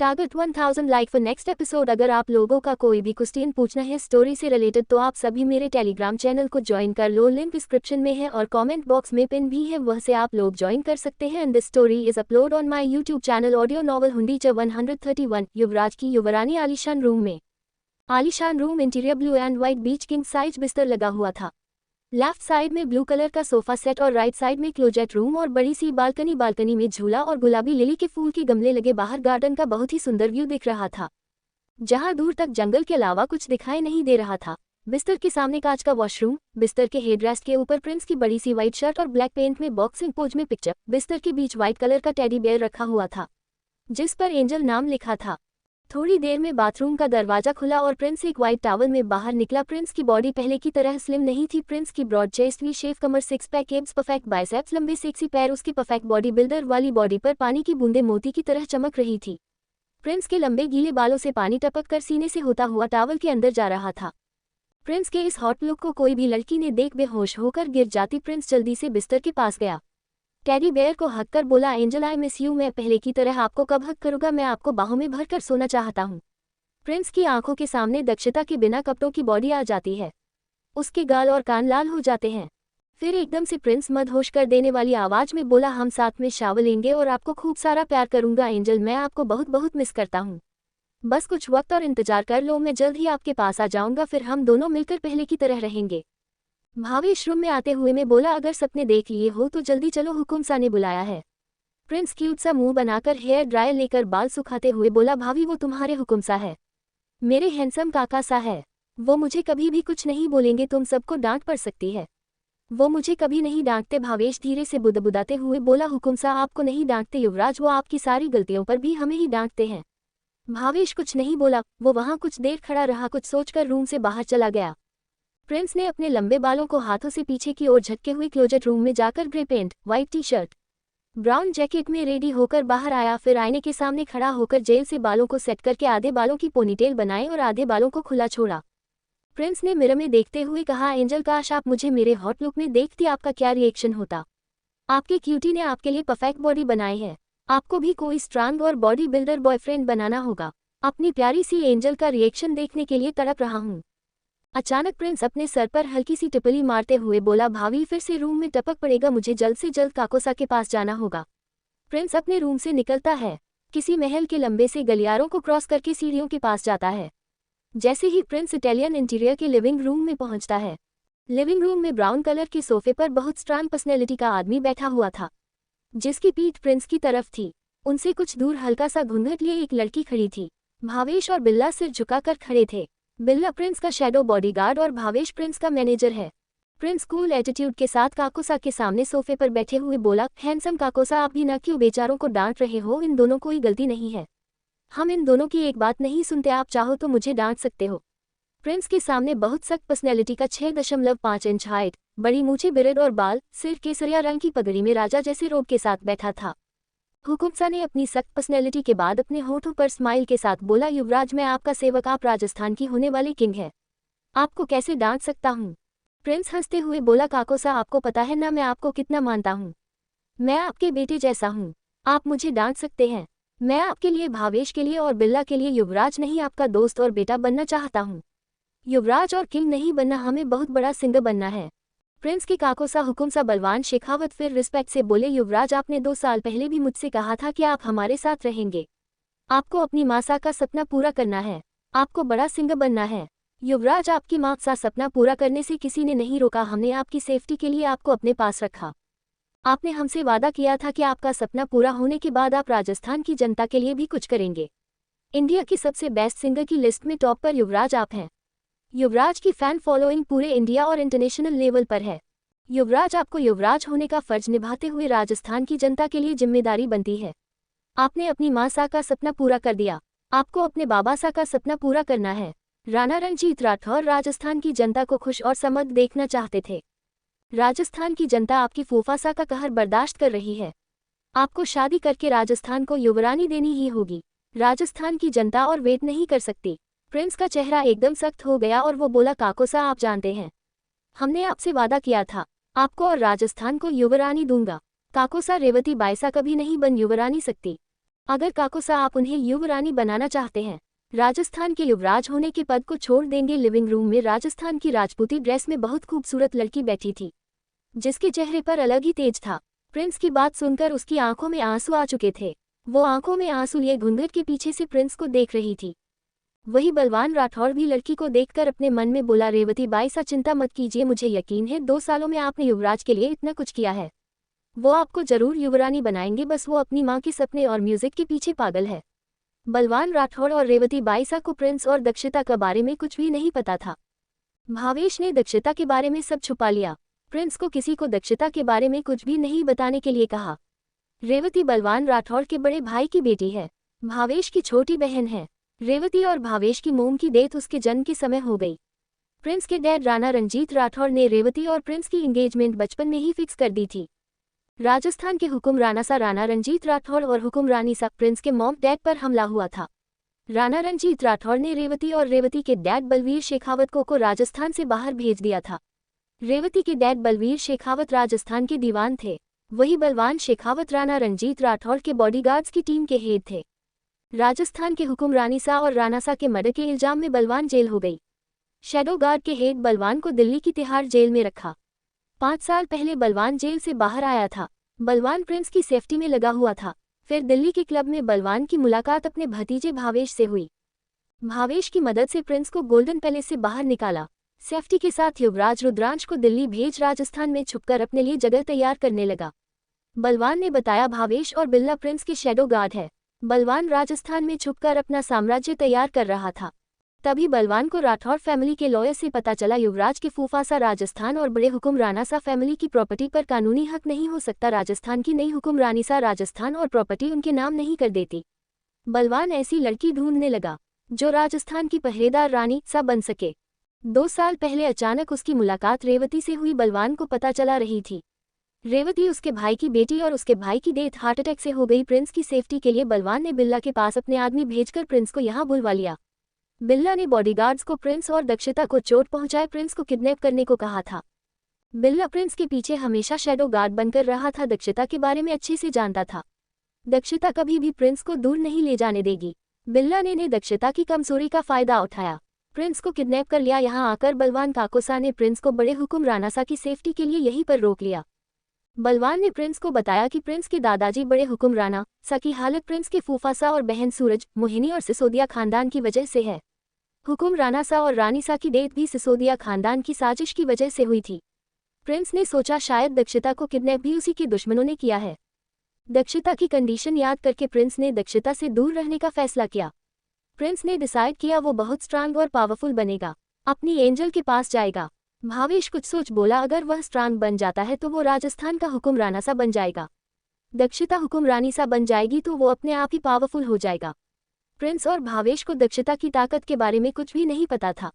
Target 1000 like for next episode. अगर आप लोगों का कोई भी क्वेश्चन पूछना है स्टोरी से रिलेटेड तो आप सभी मेरे टेलीग्राम चैनल को ज्वाइन कर लो, लिंक डिस्क्रिप्शन में है और कमेंट बॉक्स में पिन भी है, वह से आप लोग ज्वाइन कर सकते हैं। And this story is upload on my YouTube channel audio novel हुंडीचर 131। युवराज की युवरानी आलीशान रूम में। आलीशान room interior blue and white बीच किंग साइज बिस्तर लगा हुआ था। लेफ्ट साइड में ब्लू कलर का सोफा सेट और राइट साइड में क्लोजेट रूम और बड़ी सी बालकनी में झूला और गुलाबी लिली के फूल के गमले लगे बाहर गार्डन का बहुत ही सुंदर व्यू दिख रहा था, जहां दूर तक जंगल के अलावा कुछ दिखाई नहीं दे रहा था। बिस्तर के सामने कांच का वॉशरूम, बिस्तर के हेडरेस्ट के ऊपर प्रिंस की बड़ी सी व्हाइट शर्ट और ब्लैक पेंट में बॉक्सिंग पोज में पिक्चर। बिस्तर के बीच व्हाइट कलर का टेडी बेयर रखा हुआ था जिस पर एंजल नाम लिखा था। थोड़ी देर में बाथरूम का दरवाजा खुला और प्रिंस एक व्हाइट टॉवल में बाहर निकला। प्रिंस की बॉडी पहले की तरह स्लिम नहीं थी। प्रिंस की ब्रॉड चेस्ट, वी शेप कमर, six pack abs, perfect biceps, लंबे सेक्सी पैर, उसकी परफेक्ट बॉडी बिल्डर वाली बॉडी पर पानी की बूंदें मोती की तरह चमक रही थी। प्रिंस के लंबे गीले बालों से पानी टपक कर सीने से होता हुआ टॉवल के अंदर जा रहा था। प्रिंस के इस हॉट लुक को कोई भी लड़की ने देख बेहोश होकर गिर जाती। प्रिंस जल्दी से बिस्तर के पास गया, टेडी बेयर को हक कर बोला, एंजल आई मिस यू। मैं पहले की तरह आपको कब हक करूंगा, मैं आपको बाहों में भरकर सोना चाहता हूँ। प्रिंस की आंखों के सामने दक्षता के बिना कपड़ों की बॉडी आ जाती है, उसके गाल और कान लाल हो जाते हैं। फिर एकदम से प्रिंस मदहोश कर देने वाली आवाज में बोला, हम साथ में शावर लेंगे और आपको खूब सारा प्यार करूंगा। एंजल, मैं आपको बहुत बहुत मिस करता हूँ। बस कुछ वक्त और इंतजार कर लो, मैं जल्द ही आपके पास आ जाऊंगा, फिर हम दोनों मिलकर पहले की तरह रहेंगे। भावेश रूम में आते हुए मैं बोला, अगर सपने देख लिए हो तो जल्दी चलो, हुकुम सा ने बुलाया है। प्रिंस क्यूट सा मुंह बनाकर हेयर ड्रायर लेकर बाल सुखाते हुए बोला, भाभी वो तुम्हारे हुकुम सा है, मेरे हैंडसम काका सा है। वो मुझे कभी भी कुछ नहीं बोलेंगे, तुम सबको डांट पड़ सकती है। वो मुझे कभी नहीं डांटते। भावेश धीरे से बुदबुदाते हुए बोला, हुकुम सा आपको नहीं डांटते युवराज, वो आपकी सारी गलतियों पर भी हमें ही डांटते हैं। भावेश कुछ नहीं बोला, वो वहां कुछ देर खड़ा रहा, कुछ सोचकर रूम से बाहर चला गया। प्रिंस ने अपने लंबे बालों को हाथों से पीछे की ओर झटके हुए क्लोजेट रूम में जाकर grey pant, white T shirt, brown jacket में रेडी होकर बाहर आया। फिर आईने के सामने खड़ा होकर जेल से बालों को सेट करके आधे बालों की पोनीटेल बनाए और आधे बालों को खुला छोड़ा। प्रिंस ने मिरर में देखते हुए कहा, एंजल काश आप मुझे मेरे हॉट लुक में देखती, आपका क्या रिएक्शन होता। आपके क्यूटी ने आपके लिए परफेक्ट बॉडी बनाई है, आपको भी कोई स्ट्रांग और बॉडी बिल्डर बॉयफ्रेंड बनाना होगा। अपनी प्यारी सी एंजल का रिएक्शन देखने के लिए तड़प रहा हूँ। अचानक प्रिंस अपने सर पर हल्की सी टिपली मारते हुए बोला, भाभी फिर से रूम में टपक पड़ेगा, मुझे जल्द से जल्द काकोसा के पास जाना होगा। प्रिंस अपने रूम से निकलता है, किसी महल के लंबे से गलियारों को क्रॉस करके सीढ़ियों के पास जाता है। जैसे ही प्रिंस इटालियन इंटीरियर के लिविंग रूम में पहुंचता है, लिविंग रूम में ब्राउन कलर के सोफे पर बहुत स्ट्रांग पर्सनैलिटी का आदमी बैठा हुआ था, जिसकी पीठ प्रिंस की तरफ थी। उनसे कुछ दूर हल्का सा घूंघट लिए एक लड़की खड़ी थी। भावेश और बिल्ला सिर झुकाकर खड़े थे। बिल्ला प्रिंस का शैडो बॉडीगार्ड और भावेश प्रिंस का मैनेजर है। प्रिंस कूल एटीट्यूड के साथ काकोसा के सामने सोफे पर बैठे हुए बोला, हैंडसम काकोसा आप भी ना क्यों बेचारों को डांट रहे हो, इन दोनों कोई गलती नहीं है, हम इन दोनों की एक बात नहीं सुनते, आप चाहो तो मुझे डांट सकते हो। प्रिंस के सामने बहुत सख्त पर्सनैलिटी का 6.5 इंच हाइट, बड़ी मूछें, बिरेड और बाल, सिर केसरिया रंग की पगड़ी में राजा जैसे रोब के साथ बैठा था। हुकुमसा ने अपनी सख्त पर्सनैलिटी के बाद अपने होठों पर स्माइल के साथ बोला, युवराज मैं आपका सेवक, आप राजस्थान की होने वाली किंग है, आपको कैसे डांट सकता हूँ। प्रिंस हंसते हुए बोला, काकोसा आपको पता है ना मैं आपको कितना मानता हूँ, मैं आपके बेटे जैसा हूँ, आप मुझे डांट सकते हैं। मैं आपके लिए, भावेश के लिए और बिल्ला के लिए युवराज नहीं, आपका दोस्त और बेटा बनना चाहता हूँ। युवराज और किंग नहीं बनना, हमें बहुत बड़ा सिंगर बनना है। प्रिंस के काकोसा हुकुमसा बलवान शेखावत फिर रिस्पेक्ट से बोले, युवराज आपने 2 साल पहले भी मुझसे कहा था कि आप हमारे साथ रहेंगे, आपको अपनी माँ सा का सपना पूरा करना है, आपको बड़ा सिंगर बनना है। युवराज आपकी माँ सा सपना पूरा करने से किसी ने नहीं रोका, हमने आपकी सेफ्टी के लिए आपको अपने पास रखा। आपने हमसे वादा किया था कि आपका सपना पूरा होने के बाद आप राजस्थान की जनता के लिए भी कुछ करेंगे। इंडिया की सबसे बेस्ट सिंगर की लिस्ट में टॉप पर युवराज आप हैं। युवराज की फैन फॉलोइंग पूरे इंडिया और इंटरनेशनल लेवल पर है। युवराज आपको युवराज होने का फर्ज निभाते हुए राजस्थान की जनता के लिए जिम्मेदारी बनती है। आपने अपनी माँ सा का सपना पूरा कर दिया, आपको अपने बाबा सा का सपना पूरा करना है। राणा रणजीत राठौर राजस्थान की जनता को खुश और समृद्ध देखना चाहते थे। राजस्थान की जनता आपकी फूफा सा का कहर बर्दाश्त कर रही है, आपको शादी करके राजस्थान को युवरानी देनी ही होगी। राजस्थान की जनता और वेट नहीं कर सकती। प्रिंस का चेहरा एकदम सख्त हो गया और वो बोला, काकोसा आप जानते हैं हमने आपसे वादा किया था, आपको और राजस्थान को युवरानी दूंगा। काकोसा रेवती बाईसा कभी नहीं बन युवरानी सकती। अगर काकोसा आप उन्हें युवरानी बनाना चाहते हैं, राजस्थान के युवराज होने के पद को छोड़ देंगे। लिविंग रूम में राजस्थान की राजपूती ड्रेस में बहुत खूबसूरत लड़की बैठी थी, जिसके चेहरे पर अलग ही तेज था। प्रिंस की बात सुनकर उसकी आंखों में आंसू आ चुके थे। वो आंखों में आंसू लिए घूंघट के पीछे से प्रिंस को देख रही थी। वही बलवान राठौड़ भी लड़की को देखकर अपने मन में बोला, रेवती बाई सा चिंता मत कीजिए, मुझे यकीन है 2 सालों में आपने युवराज के लिए इतना कुछ किया है, वो आपको जरूर युवरानी बनाएंगे। बस वो अपनी माँ के सपने और म्यूजिक के पीछे पागल है। बलवान राठौड़ और रेवती बाईसा को प्रिंस और दक्षिता के बारे में कुछ भी नहीं पता था। भावेश ने दक्षिता के बारे में सब छुपा लिया। प्रिंस को किसी को दक्षिता के बारे में कुछ भी नहीं बताने के लिए कहा। रेवती बलवान राठौड़ के बड़े भाई की बेटी है, भावेश की छोटी बहन है। रेवती और भावेश की मोम की डेथ उसके जन्म के समय हो गई। प्रिंस के डैड राणा रंजीत राठौड़ ने रेवती और प्रिंस की एंगेजमेंट बचपन में ही फिक्स कर दी थी। राजस्थान के हुक्मराना सा राणा रंजीत राठौड़ और हुक्मरानी सा प्रिंस के मॉम डैड पर हमला हुआ था। राणा रंजीत राठौड़ ने रेवती और रेवती के डैड बलवीर शेखावत को राजस्थान से बाहर भेज दिया था। रेवती के डैड बलवीर शेखावत राजस्थान के दीवान थे। वही बलवान शेखावत राणा रंजीत राठौड़ के बॉडीगार्ड्स की टीम के हेड थे। राजस्थान के हुक्मरानी सा और राणा सा के मर्डर के इल्जाम में बलवान जेल हो गई। शैडो गार्ड के हेड बलवान को दिल्ली की तिहाड़ जेल में रखा। 5 साल पहले बलवान जेल से बाहर आया था। बलवान प्रिंस की सेफ्टी में लगा हुआ था। फिर दिल्ली के क्लब में बलवान की मुलाकात अपने भतीजे भावेश से हुई। भावेश की मदद से प्रिंस को गोल्डन पैलेस से बाहर निकाला। सेफ्टी के साथ युवराज रुद्रांश को दिल्ली भेज राजस्थान में छुपकर अपने लिए जगह तैयार करने लगा। बलवान ने बताया, भावेश और बिल्ला प्रिंस के शैडो गार्ड है। बलवान राजस्थान में छुपकर अपना साम्राज्य तैयार कर रहा था। तभी बलवान को राठौड़ फैमिली के लॉयर से पता चला युवराज के फूफा सा राजस्थान और बड़े हुक्मराना सा फैमिली की प्रॉपर्टी पर कानूनी हक नहीं हो सकता। राजस्थान की नई हुक्मरानी सा राजस्थान और प्रॉपर्टी उनके नाम नहीं कर देती। बलवान ऐसी लड़की ढूंढने लगा जो राजस्थान की पहरेदार रानी सा बन सके। 2 साल पहले अचानक उसकी मुलाकात रेवती से हुई। बलवान को पता चला रही थी रेवती उसके भाई की बेटी और उसके भाई की डेथ हार्ट अटैक से हो गई। प्रिंस की सेफ्टी के लिए बलवान ने बिल्ला के पास अपने आदमी भेजकर प्रिंस को यहाँ बुलवा लिया। बिल्ला ने बॉडीगार्ड्स को प्रिंस और दक्षिता को चोट पहुंचाए प्रिंस को किडनैप करने को कहा था। बिल्ला प्रिंस के पीछे हमेशा शैडो गार्ड बनकर रहा था। दक्षिता के बारे में अच्छे से जानता था। दक्षिता कभी भी प्रिंस को दूर नहीं ले जाने देगी। बिल्ला ने दक्षिता की कमजोरी का फायदा उठाया, प्रिंस को किडनैप कर लिया। यहाँ आकर बलवान काकोसा ने प्रिंस को बड़े हुक्मराना सा की सेफ्टी के लिए यहीं पर रोक लिया। बलवान ने प्रिंस को बताया कि प्रिंस के दादाजी बड़े हुक्मराना सा की हालत प्रिंस के फूफा सा और बहन सूरज, मोहिनी और सिसोदिया खानदान की वजह से है। हुक्मराना सा और रानी सा की डेथ भी सिसोदिया खानदान की साजिश की वजह से हुई थी। प्रिंस ने सोचा शायद दक्षिता को किडनैप भी उसी के दुश्मनों ने किया है। दक्षिता की कंडीशन याद करके प्रिंस ने दक्षिता से दूर रहने का फैसला किया। प्रिंस ने डिसाइड किया वो बहुत स्ट्रांग और पावरफुल बनेगा, अपनी एंजल के पास जाएगा। भावेश कुछ सोच बोला, अगर वह स्ट्रांग बन जाता है तो वो राजस्थान का हुक्मराना सा बन जाएगा। दक्षिता हुक्मरानी सा बन जाएगी तो वो अपने आप ही पावरफुल हो जाएगा। प्रिंस और भावेश को दक्षिता की ताकत के बारे में कुछ भी नहीं पता था।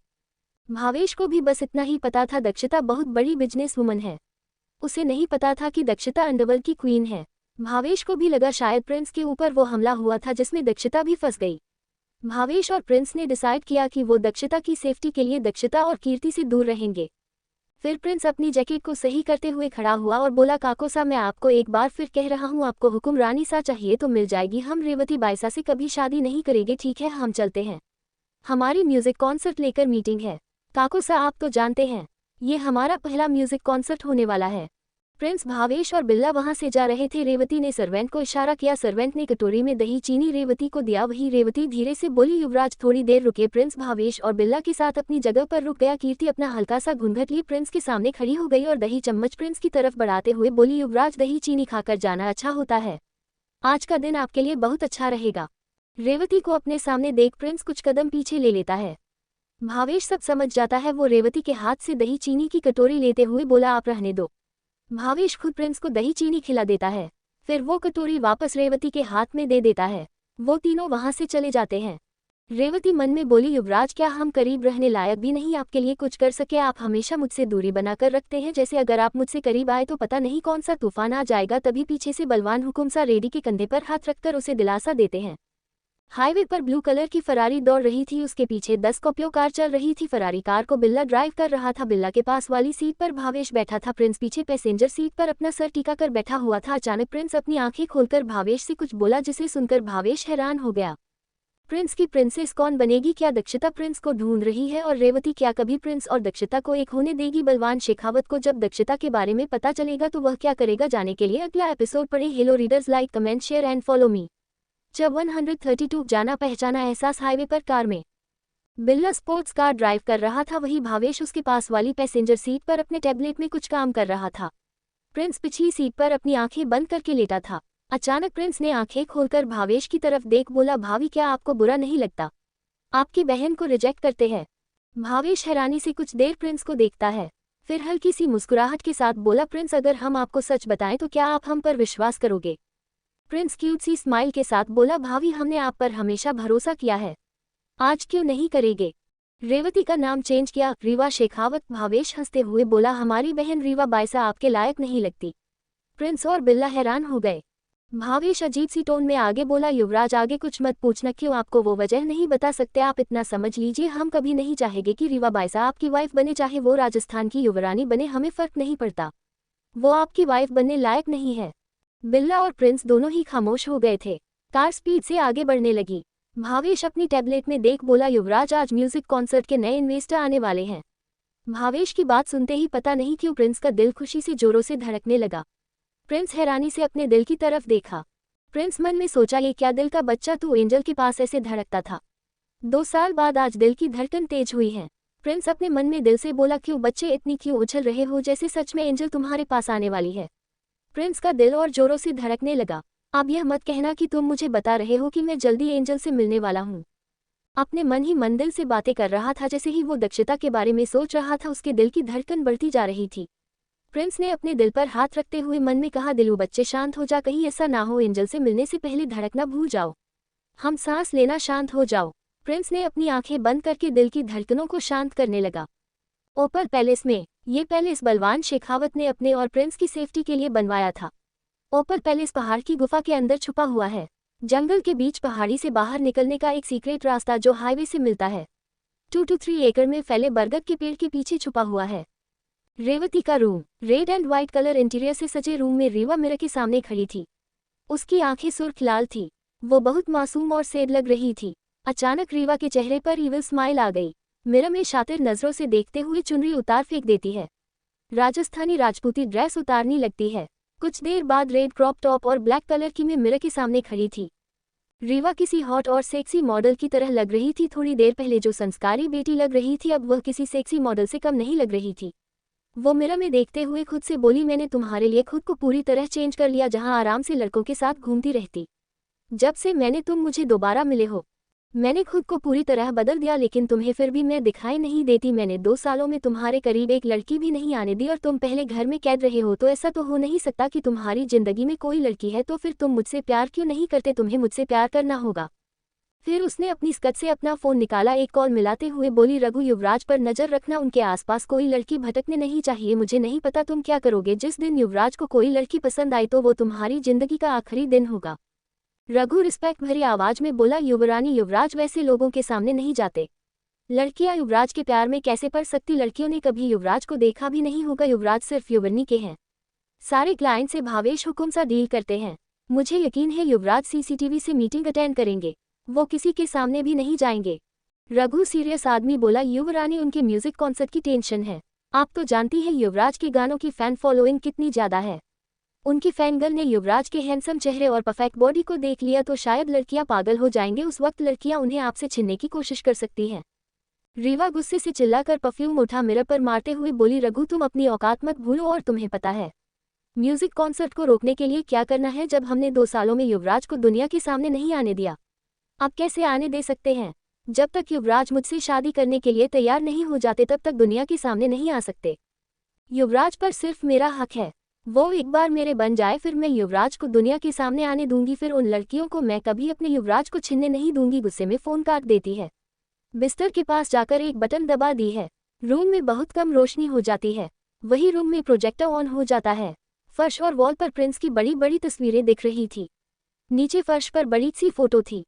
भावेश को भी बस इतना ही पता था दक्षिता बहुत बड़ी बिजनेस वुमन है। उसे नहीं पता था कि दक्षिता अंडरवर्ल्ड की क्वीन है। भावेश को भी लगा शायद प्रिंस के ऊपर वो हमला हुआ था जिसमें दक्षिता भी फंस गई। भावेश और प्रिंस ने डिसाइड किया कि वो दक्षिता की सेफ्टी के लिए दक्षिता और कीर्ति से दूर रहेंगे। फिर प्रिंस अपनी जैकेट को सही करते हुए खड़ा हुआ और बोला, काकोसा मैं आपको एक बार फिर कह रहा हूँ, आपको हुक्मरानी सा चाहिए तो मिल जाएगी। हम रेवती बाईसा से कभी शादी नहीं करेंगे, ठीक है? हम चलते हैं, हमारी म्यूजिक कॉन्सर्ट लेकर मीटिंग है। काकोसा आप तो जानते हैं ये हमारा पहला म्यूजिक कॉन्सर्ट होने वाला है। प्रिंस, भावेश और बिल्ला वहां से जा रहे थे। रेवती ने सर्वेंट को इशारा किया। सर्वेंट ने कटोरी में दही चीनी रेवती को दिया। वही रेवती धीरे से बोली, युवराज थोड़ी देर रुके। प्रिंस भावेश और बिल्ला के साथ अपनी जगह पर रुक गया। कीर्ति अपना हल्का सा घूंघट लिए प्रिंस के सामने खड़ी हो गई और दही चम्मच प्रिंस की तरफ बढ़ाते हुए बोली, युवराज दही चीनी खाकर जाना, अच्छा होता है। आज का दिन आपके लिए बहुत अच्छा रहेगा। रेवती को अपने सामने देख प्रिंस कुछ कदम पीछे ले लेता है। भावेश सब समझ जाता है। वो रेवती के हाथ से दही चीनी की कटोरी लेते हुए बोला, आप रहने दो। भावेश खुद प्रिंस को दही चीनी खिला देता है। फिर वो कटोरी वापस रेवती के हाथ में दे देता है। वो तीनों वहां से चले जाते हैं। रेवती मन में बोली, युवराज क्या हम करीब रहने लायक भी नहीं आपके लिए कुछ कर सके? आप हमेशा मुझसे दूरी बनाकर रखते हैं, जैसे अगर आप मुझसे करीब आए तो पता नहीं कौन सा तूफान आ जाएगा। तभी पीछे से बलवान हुकुम सा रेडी के कंधे पर हाथ रखकर उसे दिलासा देते हैं। हाईवे पर ब्लू कलर की फरारी दौड़ रही थी, उसके पीछे 10 स्कॉर्पियो कार चल रही थी। फरारी कार को बिल्ला ड्राइव कर रहा था। बिल्ला के पास वाली सीट पर भावेश बैठा था। प्रिंस पीछे पैसेंजर सीट पर अपना सर टिका कर बैठा हुआ था। अचानक प्रिंस अपनी आंखें खोलकर भावेश से कुछ बोला, जिसे सुनकर भावेश हैरान हो गया। प्रिंस की प्रिंसेस कौन बनेगी? क्या दक्षता प्रिंस को ढूंढ रही है? और रेवती क्या कभी प्रिंस और दक्षता को एक होने देगी? बलवान शेखावत को जब दक्षता के बारे में पता चलेगा तो वह क्या करेगा? जाने के लिए अगला एपिसोड पढ़ें। Hello readers, like comment share and follow me. जब 132 जाना पहचाना एहसास। हाईवे पर कार में बिल्ला स्पोर्ट्स कार ड्राइव कर रहा था, वही भावेश उसके पास वाली पैसेंजर सीट पर अपने टैबलेट में कुछ काम कर रहा था। प्रिंस पिछली सीट पर अपनी आंखें बंद करके लेटा था। अचानक प्रिंस ने आंखें खोलकर भावेश की तरफ देख बोला, भाभी क्या आपको बुरा नहीं लगता? आपकी बहन को रिजेक्ट करते हैं। भावेश हैरानी से कुछ देर प्रिंस को देखता है, फिर हल्की सी मुस्कुराहट के साथ बोला, प्रिंस अगर हम आपको सच बताएं तो क्या आप हम पर विश्वास करोगे? प्रिंस क्यूट सी स्माइल के साथ बोला, भाभी हमने आप पर हमेशा भरोसा किया है, आज क्यों नहीं करेंगे? रेवती का नाम चेंज किया, रीवा शेखावत। भावेश हंसते हुए बोला, हमारी बहन रीवा बायसा आपके लायक नहीं लगती। प्रिंस और बिल्ला हैरान हो गए। भावेश अजीब सी टोन में आगे बोला, युवराज आगे कुछ मत पूछना, क्यों आपको वो वजह नहीं बता सकते? आप इतना समझ लीजिए, हम कभी नहीं चाहेंगे कि रीवा बायसा आपकी वाइफ बने, चाहे वो राजस्थान की युवरानी बने, हमें फर्क नहीं पड़ता। वो आपकी वाइफ बनने लायक नहीं है। बिल्ला और प्रिंस दोनों ही खामोश हो गए थे। कार स्पीड से आगे बढ़ने लगी। भावेश अपनी टैबलेट में देख बोला, युवराज आज म्यूजिक कॉन्सर्ट के नए इन्वेस्टर आने वाले हैं। भावेश की बात सुनते ही पता नहीं क्यों प्रिंस का दिल खुशी से जोरों से धड़कने लगा। प्रिंस हैरानी से अपने दिल की तरफ देखा। प्रिंस मन में सोचा, ये क्या दिल का बच्चा तू एंजल के पास ऐसे धड़कता था? 2 साल बाद आज दिल की धड़कन तेज हुई है। प्रिंस अपने मन में दिल से बोला, क्यों बच्चे इतनी क्यों उछल रहे हो, जैसे सच में एंजल तुम्हारे पास आने वाली है। प्रिंस का दिल और जोरों से धड़कने लगा। अब यह मत कहना कि तुम मुझे बता रहे हो कि मैं जल्दी एंजल से मिलने वाला हूँ। अपने मन ही मन दिल से बातें कर रहा था। जैसे ही वो दक्षता के बारे में सोच रहा था, उसके दिल की धड़कन बढ़ती जा रही थी। प्रिंस ने अपने दिल पर हाथ रखते हुए मन में कहा, दिलू बच्चे शांत हो जा, कहीं ऐसा ना हो एंजल से मिलने से पहले धड़कना भूल जाओ, हम सांस लेना शांत हो जाओ। प्रिंस ने अपनी आंखें बंद करके दिल की धड़कनों को शांत करने लगा। ओपर पैलेस में, ये पैलेस बलवान शेखावत ने अपने और प्रिंस की सेफ्टी के लिए बनवाया था। ओपर पैलेस पहाड़ की गुफा के अंदर छुपा हुआ है। जंगल के बीच पहाड़ी से बाहर निकलने का एक सीक्रेट रास्ता जो हाईवे से मिलता है। 2 to 3 एकड़ में फैले बरगद के पेड़ के पीछे छुपा हुआ है। रेवती का room, red and white colour interior से सजे रूम में रीवा मिरर के सामने खड़ी थी। उसकी आंखें सुर्ख लाल थी, वो बहुत मासूम और सेड लग रही थी। अचानक रीवा के चेहरे पर इविल स्माइल आ गई। मिरर में शातिर नजरों से देखते हुए चुनरी उतार फेंक देती है। राजस्थानी राजपूती ड्रेस उतारनी लगती है। कुछ देर बाद रेड क्रॉप टॉप और ब्लैक कलर की में मिरर के सामने खड़ी थी। रीवा किसी हॉट और सेक्सी मॉडल की तरह लग रही थी। थोड़ी देर पहले जो संस्कारी बेटी लग रही थी, अब वह किसी सेक्सी मॉडल से कम नहीं लग रही थी। वो मिरर में देखते हुए खुद से बोली, मैंने तुम्हारे लिए खुद को पूरी तरह चेंज कर लिया, जहां आराम से लड़कों के साथ घूमती रहती। जब से मैंने तुम मुझे दोबारा मिले हो, मैंने खुद को पूरी तरह बदल दिया, लेकिन तुम्हें फिर भी मैं दिखाई नहीं देती। मैंने 2 सालों में तुम्हारे करीब एक लड़की भी नहीं आने दी, और तुम पहले घर में कैद रहे हो, तो ऐसा तो हो नहीं सकता कि तुम्हारी जिंदगी में कोई लड़की है। तो फिर तुम मुझसे प्यार क्यों नहीं करते? तुम्हें मुझसे प्यार करना होगा। फिर उसने अपनी स्कर्ट से अपना फोन निकाला, एक कॉल मिलाते हुए बोली, रघु युवराज पर नजर रखना, उनके आसपास कोई लड़की भटकने नहीं चाहिए। मुझे नहीं पता तुम क्या करोगे, जिस दिन युवराज को कोई लड़की पसंद आई तो वो तुम्हारी जिंदगी का आखिरी दिन होगा। रघु रिस्पेक्ट भरी आवाज में बोला, युवरानी युवराज वैसे लोगों के सामने नहीं जाते। लड़कियां युवराज के प्यार में कैसे पड़ सकती? लड़कियों ने कभी युवराज को देखा भी नहीं होगा। युवराज सिर्फ युवरानी के हैं। सारे क्लाइंट से भावेश हुकुम सा डील करते हैं। मुझे यकीन है युवराज सीसीटीवी से मीटिंग अटेंड करेंगे, वो किसी के सामने भी नहीं जाएंगे। रघु सीरियस आदमी बोला, युवरानी उनके म्यूजिक कॉन्सर्ट की टेंशन है। आप तो जानती है युवराज के गानों की फैन फॉलोइंग कितनी ज्यादा है। उनकी फैन गर्ल ने युवराज के हैंडसम चेहरे और परफेक्ट बॉडी को देख लिया तो शायद लड़कियां पागल हो जाएंगे। उस वक्त लड़कियां उन्हें आपसे छीनने की कोशिश कर सकती हैं। रीवा गुस्से से चिल्लाकर परफ्यूम उठा मिरर पर मारते हुए बोली, रघु तुम अपनी औकात मत भूलो, और तुम्हें पता है म्यूजिक कॉन्सर्ट को रोकने के लिए क्या करना है। जब हमने 2 सालों में युवराज को दुनिया के सामने नहीं आने दिया, अब कैसे आने दे सकते हैं? जब तक युवराज मुझसे शादी करने के लिए तैयार नहीं हो जाते, तब तक दुनिया के सामने नहीं आ सकते। युवराज पर सिर्फ मेरा हक है, वो एक बार मेरे बन जाए, फिर मैं युवराज को दुनिया के सामने आने दूंगी। फिर उन लड़कियों को मैं कभी अपने युवराज को छीनने नहीं दूंगी। गुस्से में फोन काट देती है। बिस्तर के पास जाकर एक बटन दबा दी है। रूम में बहुत कम रोशनी हो जाती है। वही रूम में प्रोजेक्टर ऑन हो जाता है। फर्श और वॉल पर प्रिंस की बड़ी बड़ी तस्वीरें दिख रही थी। नीचे फर्श पर बड़ी सी फोटो थी।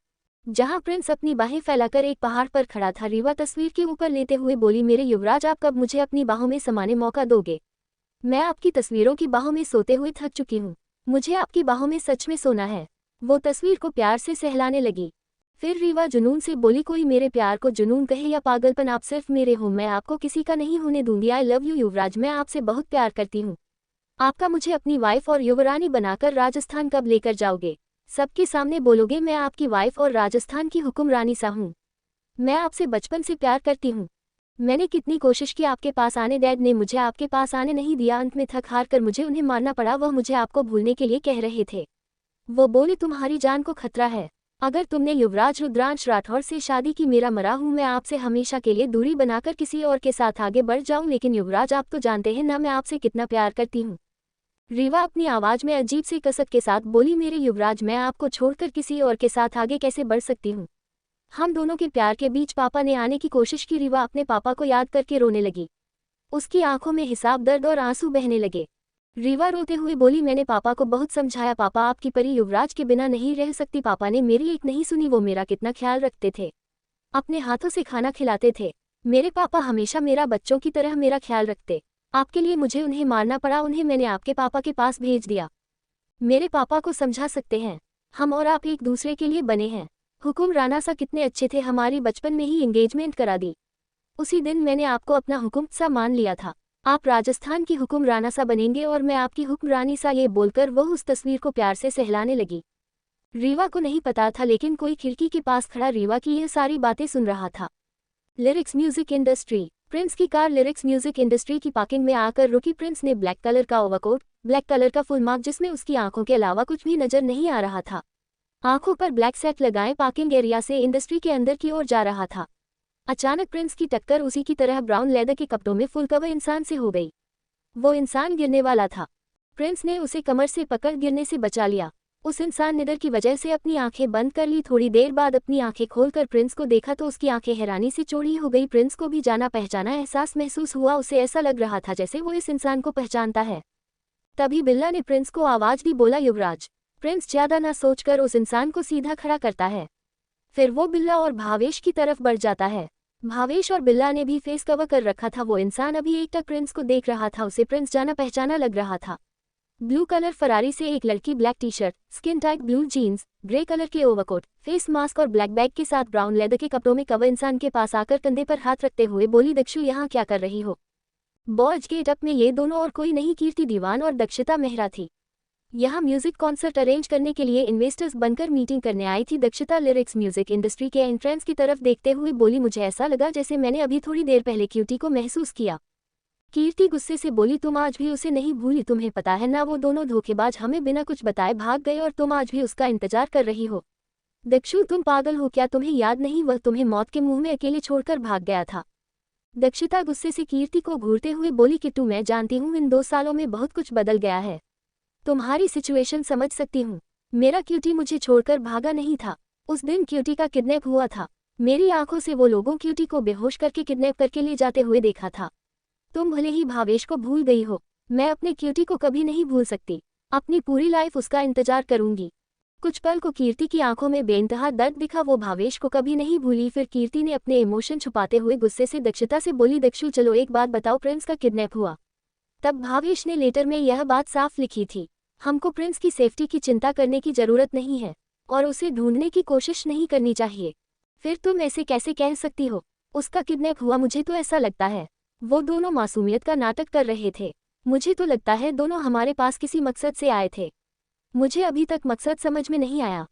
जहां प्रिंस अपनी बाहें फैलाकर एक पहाड़ पर खड़ा था। रीवा तस्वीर के ऊपर लेते हुए बोली, मेरे युवराज आप कब मुझे अपनी बाहों में समाने मौका दोगे? मैं आपकी तस्वीरों की बाहों में सोते हुए थक चुकी हूँ। मुझे आपकी बाहों में सच में सोना है। वो तस्वीर को प्यार से सहलाने लगी। फिर रीवा जुनून से बोली, कोई मेरे प्यार को जुनून कहे या पागलपन, आप सिर्फ मेरे हो, मैं आपको किसी का नहीं होने दूंगी। आई लव यू युवराज, मैं आपसे बहुत प्यार करती हूँ। आपका मुझे अपनी वाइफ और युवरानी बनाकर राजस्थान कब लेकर जाओगे? सबके सामने बोलोगे मैं आपकी वाइफ और राजस्थान की हुक्मरानी सा हूँ। मैं आपसे बचपन से प्यार करती हूँ। मैंने कितनी कोशिश की आपके पास आने, डैड ने मुझे आपके पास आने नहीं दिया। अंत में थक हार कर मुझे उन्हें मारना पड़ा। वह मुझे आपको भूलने के लिए कह रहे थे। वो बोले, तुम्हारी जान को खतरा है। अगर तुमने युवराज रुद्रांश राठौर से शादी की, मेरा मरा हूँ मैं आपसे हमेशा के लिए दूरी बनाकर किसी और के साथ आगे बढ़ जाऊँ। लेकिन युवराज, आप तो जानते हैं ना मैं आपसे कितना प्यार करती हूँ। रीवा अपनी आवाज में अजीब सी कसक के साथ बोली, मेरे युवराज, मैं आपको छोड़कर किसी और के साथ आगे कैसे बढ़ सकती हूँ? हम दोनों के प्यार के बीच पापा ने आने की कोशिश की। रीवा अपने पापा को याद करके रोने लगी। उसकी आंखों में हिसाब दर्द और आंसू बहने लगे। रीवा रोते हुए बोली, मैंने पापा को बहुत समझाया, पापा आपकी परी युवराज के बिना नहीं रह सकती। पापा ने मेरी एक नहीं सुनी। वो मेरा कितना ख्याल रखते थे, अपने हाथों से खाना खिलाते थे। मेरे पापा हमेशा मेरा बच्चों की तरह मेरा ख्याल रखते। आपके लिए मुझे उन्हें मारना पड़ा, उन्हें मैंने आपके पापा के पास भेज दिया। मेरे पापा को समझा सकते हैं, हम और आप एक दूसरे के लिए बने हैं। हुकुम राना सा कितने अच्छे थे, हमारी बचपन में ही एंगेजमेंट करा दी। उसी दिन मैंने आपको अपना हुकुम सा मान लिया था। आप राजस्थान की हुकुम राना सा बनेंगे और मैं आपकी हुक्मरानी सा। ये बोलकर वह उस तस्वीर को प्यार से सहलाने लगी। रीवा को नहीं पता था, लेकिन कोई खिड़की के पास खड़ा रीवा की यह सारी बातें सुन रहा था। Lyrics music industry. प्रिंस की कार लिरिक्स म्यूजिक इंडस्ट्री की पार्किंग में आकर रुकी। प्रिंस ने ब्लैक कलर का ओवरकोट, ब्लैक कलर का फुल मार्क, जिसमें उसकी आंखों के अलावा कुछ भी नजर नहीं आ रहा था, आंखों पर ब्लैक सेट लगाए पार्किंग एरिया से इंडस्ट्री के अंदर की ओर जा रहा था। अचानक प्रिंस की टक्कर उसी की तरह ब्राउन लेदर के कपड़ों में फुल कवर इंसान से हो गई। वो इंसान गिरने वाला था। प्रिंस ने उसे कमर से पकड़ गिरने से बचा लिया। उस इंसान ने डर की वजह से अपनी आंखें बंद कर ली। थोड़ी देर बाद अपनी आंखें खोलकर प्रिंस को देखा तो उसकी आंखें हैरानी से चौड़ी हो गई। प्रिंस को भी जाना पहचाना एहसास महसूस हुआ। उसे ऐसा लग रहा था जैसे वो इस इंसान को पहचानता है। तभी बिल्ला ने प्रिंस को आवाज दी, बोला, युवराज। प्रिंस ज्यादा ना सोचकर उस इंसान को सीधा खड़ा करता है। फिर वो बिल्ला और भावेश की तरफ बढ़ जाता है। भावेश और बिल्ला ने भी फेस कवर कर रखा था। वो इंसान अभी एकटक प्रिंस को देख रहा था। उसे प्रिंस जाना पहचाना लग रहा था। ब्लू कलर फरारी से एक लड़की black T shirt, skin tight blue jeans, grey colour के ओवरकोट, फेस मास्क और ब्लैक बैग के साथ ब्राउन लेदर के कपड़ों में कवर इंसान के पास आकर कंधे पर हाथ रखते हुए बोली, दक्षु यहाँ क्या कर रही हो? बॉयज गेट अप में ये दोनों और कोई नहीं, कीर्ति दीवान और दक्षिता मेहरा थी। यहाँ म्यूजिक कॉन्सर्ट अरेंज करने के लिए इन्वेस्टर्स बनकर मीटिंग करने आई थी। दक्षिता लिरिक्स म्यूजिक इंडस्ट्री के एंट्रेंस की तरफ देखते हुए बोली, मुझे ऐसा लगा जैसे मैंने अभी थोड़ी देर पहले क्यूटी को महसूस किया। कीर्ति गुस्से से बोली, तुम आज भी उसे नहीं भूली? तुम्हें पता है ना, वो दोनों धोखेबाज हमें बिना कुछ बताए भाग गए और तुम आज भी उसका इंतजार कर रही हो। दक्षु, तुम पागल हो क्या? तुम्हें याद नहीं वह तुम्हें मौत के मुंह में अकेले छोड़कर भाग गया था? दक्षिता गुस्से से कीर्ति को घूरते हुए बोली, किट्टू, मैं जानती हूँ इन 2 सालों में बहुत कुछ बदल गया है। तुम्हारी सिचुएशन समझ सकती हूँ। मेरा क्यूटी मुझे छोड़कर भागा नहीं था। उस दिन क्यूटी का किडनैप हुआ था। मेरी आंखों से वो लोगों क्यूटी को बेहोश करके किडनैप करके ले जाते हुए देखा था। तुम भले ही भावेश को भूल गई हो, मैं अपने क्यूटी को कभी नहीं भूल सकती। अपनी पूरी लाइफ उसका इंतजार करूंगी। कुछ पल को कीर्ति की आंखों में बेइंतहा दर्द दिखा। वो भावेश को कभी नहीं भूली। फिर कीर्ति ने अपने इमोशन छुपाते हुए गुस्से से दक्षिता से बोली, दक्षु चलो एक बात बताओ, प्रिंस का किडनैप हुआ। तब भावेश ने लेटर में यह बात साफ लिखी थी, हमको प्रिंस की सेफ्टी की चिंता करने की जरूरत नहीं है और उसे ढूंढने की कोशिश नहीं करनी चाहिए। फिर तुम ऐसे कैसे कह सकती हो? उसका किडनैप हुआ? मुझे तो ऐसा लगता है वो दोनों मासूमियत का नाटक कर रहे थे। मुझे तो लगता है दोनों हमारे पास किसी मकसद से आए थे। मुझे अभी तक मकसद समझ में नहीं आया।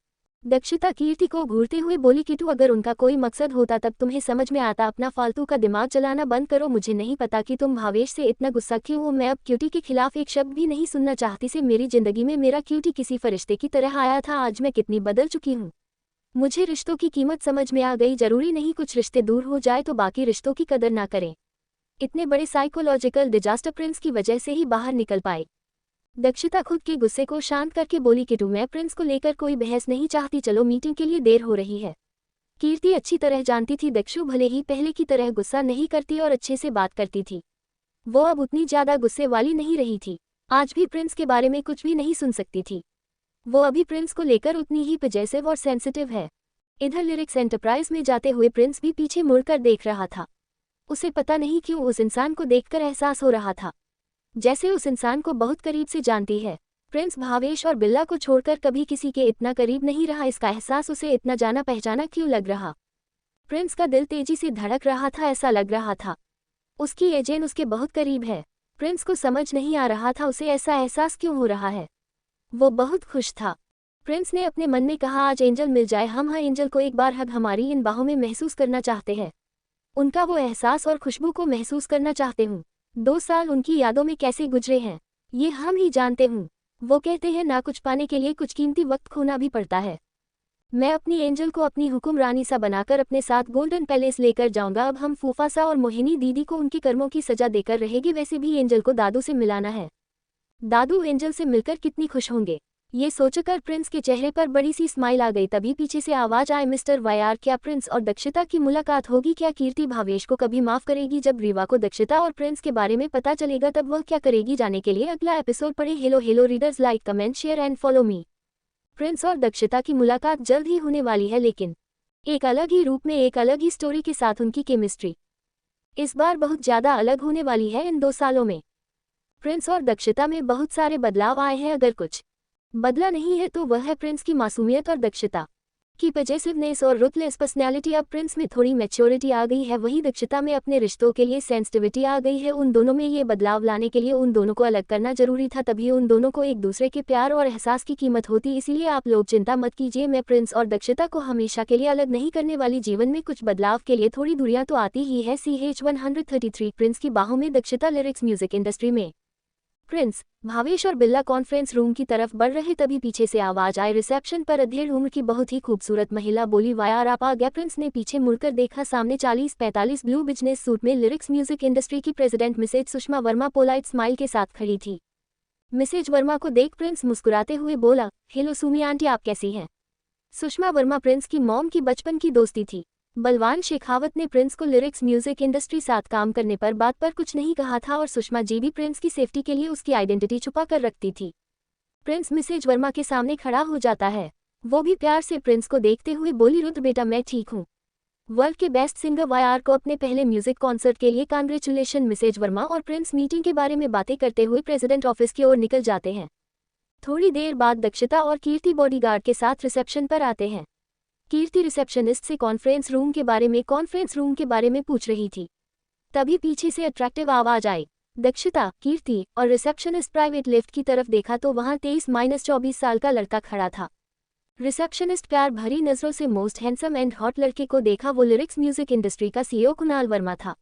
दक्षिता कीर्ति को घूरते हुए बोली, किट्टू, अगर उनका कोई मकसद होता तब तुम्हें समझ में आता। अपना फालतू का दिमाग चलाना बंद करो। मुझे नहीं पता कि तुम भावेश से इतना गुस्सा क्यों हो। मैं अब क्यूटी के खिलाफ एक शब्द भी नहीं सुनना चाहती। से मेरी जिंदगी में मेरा क्यूटी किसी फरिश्ते की तरह आया था। आज मैं कितनी बदल चुकी हूँ। मुझे रिश्तों की कीमत समझ में आ गई। जरूरी नहीं कुछ रिश्ते दूर हो जाए तो बाकी रिश्तों की कदर ना करें। इतने बड़े साइकोलॉजिकल डिजास्टर प्रिंस की वजह से ही बाहर निकल पाए। दक्षिता खुद के गुस्से को शांत करके बोली, किट्टू, मैं प्रिंस को लेकर कोई बहस नहीं चाहती। चलो, मीटिंग के लिए देर हो रही है। कीर्ति अच्छी तरह जानती थी दक्षु भले ही पहले की तरह गुस्सा नहीं करती और अच्छे से बात करती थी, वो अब उतनी ज्यादा गुस्से वाली नहीं रही थी। आज भी प्रिंस के बारे में कुछ भी नहीं सुन सकती थी। वो अभी प्रिंस को लेकर उतनी ही पजेसिव और सेंसिटिव है। इधर लिरिक्स एंटरप्राइज में जाते हुए प्रिंस भी पीछे मुड़कर देख रहा था। उसे पता नहीं क्यों उस इंसान को देखकर एहसास हो रहा था जैसे उस इंसान को बहुत करीब से जानती है। प्रिंस भावेश और बिल्ला को छोड़कर कभी किसी के इतना करीब नहीं रहा, इसका एहसास उसे इतना जाना पहचाना क्यों लग रहा। प्रिंस का दिल तेजी से धड़क रहा था, ऐसा लग रहा था उसकी एजेंट उसके बहुत करीब है। प्रिंस को समझ नहीं आ रहा था उसे ऐसा एहसास क्यों हो रहा है। वो बहुत खुश था। प्रिंस ने अपने मन में कहा, आज एंजल मिल जाए, हम एंजल को एक बार हग हमारी इन बाहों में महसूस करना चाहते हैं, उनका वो एहसास और खुशबू को महसूस करना चाहते हूँ। 2 साल उनकी यादों में कैसे गुजरे हैं ये हम ही जानते हूँ। वो कहते हैं ना, कुछ पाने के लिए कुछ कीमती वक्त खोना भी पड़ता है। मैं अपनी एंजल को अपनी हुक्मरानी सा बनाकर अपने साथ गोल्डन पैलेस लेकर जाऊंगा। अब हम फूफासा और मोहिनी दीदी को उनके कर्मों की सजा देकर रहेगी। वैसे भी एंजल को दादू से मिलाना है, दादू एंजल से मिलकर कितनी खुश होंगे। ये सोचकर प्रिंस के चेहरे पर बड़ी सी स्माइल आ गई। तभी पीछे से आवाज आए, मिस्टर वायर, क्या प्रिंस और दक्षिता की मुलाकात होगी? क्या कीर्ति भावेश को कभी माफ करेगी? जब रीवा को दक्षिता और प्रिंस के बारे में पता चलेगा तब वह क्या करेगी? जाने के लिए अगला एपिसोड पढ़े। Hello readers, like comment share and follow me. Prince और दक्षिता की मुलाकात जल्द ही होने वाली है, लेकिन एक अलग ही रूप में, एक अलग ही स्टोरी के साथ उनकी केमिस्ट्री इस बार बहुत ज्यादा अलग होने वाली है। इन 2 सालों में प्रिंस और दक्षिता में बहुत सारे बदलाव आए हैं। अगर कुछ बदला नहीं है तो वह है प्रिंस की मासूमियत और दक्षिता की पजेसिवनेस और रुथलेस पर्सनैलिटी। अब प्रिंस में थोड़ी मैच्योरिटी आ गई है, वहीं दक्षिता में अपने रिश्तों के लिए सेंसिटिविटी आ गई है। उन दोनों में ये बदलाव लाने के लिए उन दोनों को अलग करना जरूरी था, तभी उन दोनों को एक दूसरे के प्यार और एहसास की कीमत होती। इसीलिए आप लोग चिंता मत कीजिए, मैं प्रिंस और दक्षिता को हमेशा के लिए अलग नहीं करने वाली। जीवन में कुछ बदलाव के लिए थोड़ी दूरियां तो आती ही है। CH-133 प्रिंस की बाहों में दक्षिता लिरिक्स म्यूजिक इंडस्ट्री में। प्रिंस, भावेश और बिल्ला कॉन्फ्रेंस रूम की तरफ बढ़ रहे तभी पीछे से आवाज आई। रिसेप्शन पर अधेड़ उम्र की बहुत ही खूबसूरत महिला बोली, वायर आप आ गया। प्रिंस ने पीछे मुड़कर देखा, सामने 40-45 ब्लू बिजनेस सूट में लिरिक्स म्यूजिक इंडस्ट्री की president Mrs Sushma Verma polite smile के साथ खड़ी थी। मिसेज वर्मा को देख प्रिंस मुस्कुराते हुए बोला, हेलो सुमी आंटी, आप कैसी हैं? सुषमा वर्मा प्रिंस की मॉम की बचपन की दोस्ती थी। बलवान शेखावत ने प्रिंस को लिरिक्स म्यूजिक इंडस्ट्री साथ काम करने पर बात पर कुछ नहीं कहा था और सुषमा जी भी प्रिंस की सेफ्टी के लिए उसकी आइडेंटिटी छुपा कर रखती थी। प्रिंस मिसेज वर्मा के सामने खड़ा हो जाता है, वो भी प्यार से प्रिंस को देखते हुए बोली, रुद्र बेटा मैं ठीक हूँ। वर्ल्ड के बेस्ट सिंगर वायर को अपने पहले म्यूजिक कॉन्सर्ट के लिए कांग्रेचुलेशन। मिसेज वर्मा और प्रिंस मीटिंग के बारे में बातें करते हुए प्रेसिडेंट ऑफिस की ओर निकल जाते हैं। थोड़ी देर बाद दक्षिता और कीर्ति बॉडीगार्ड के साथ रिसेप्शन पर आते हैं। कीर्ति रिसेप्शनिस्ट से कॉन्फ्रेंस रूम के बारे में पूछ रही थी। तभी पीछे से अट्रैक्टिव आवाज आई। दक्षिता, कीर्ति और रिसेप्शनिस्ट प्राइवेट लिफ्ट की तरफ देखा तो वहां 23-24 साल का लड़का खड़ा था। रिसेप्शनिस्ट प्यार भरी नजरों से मोस्ट हैंडसम एंड हॉट लड़के को देखा। वो लिरिक्स म्यूजिक इंडस्ट्री का CEO कुणाल वर्मा था,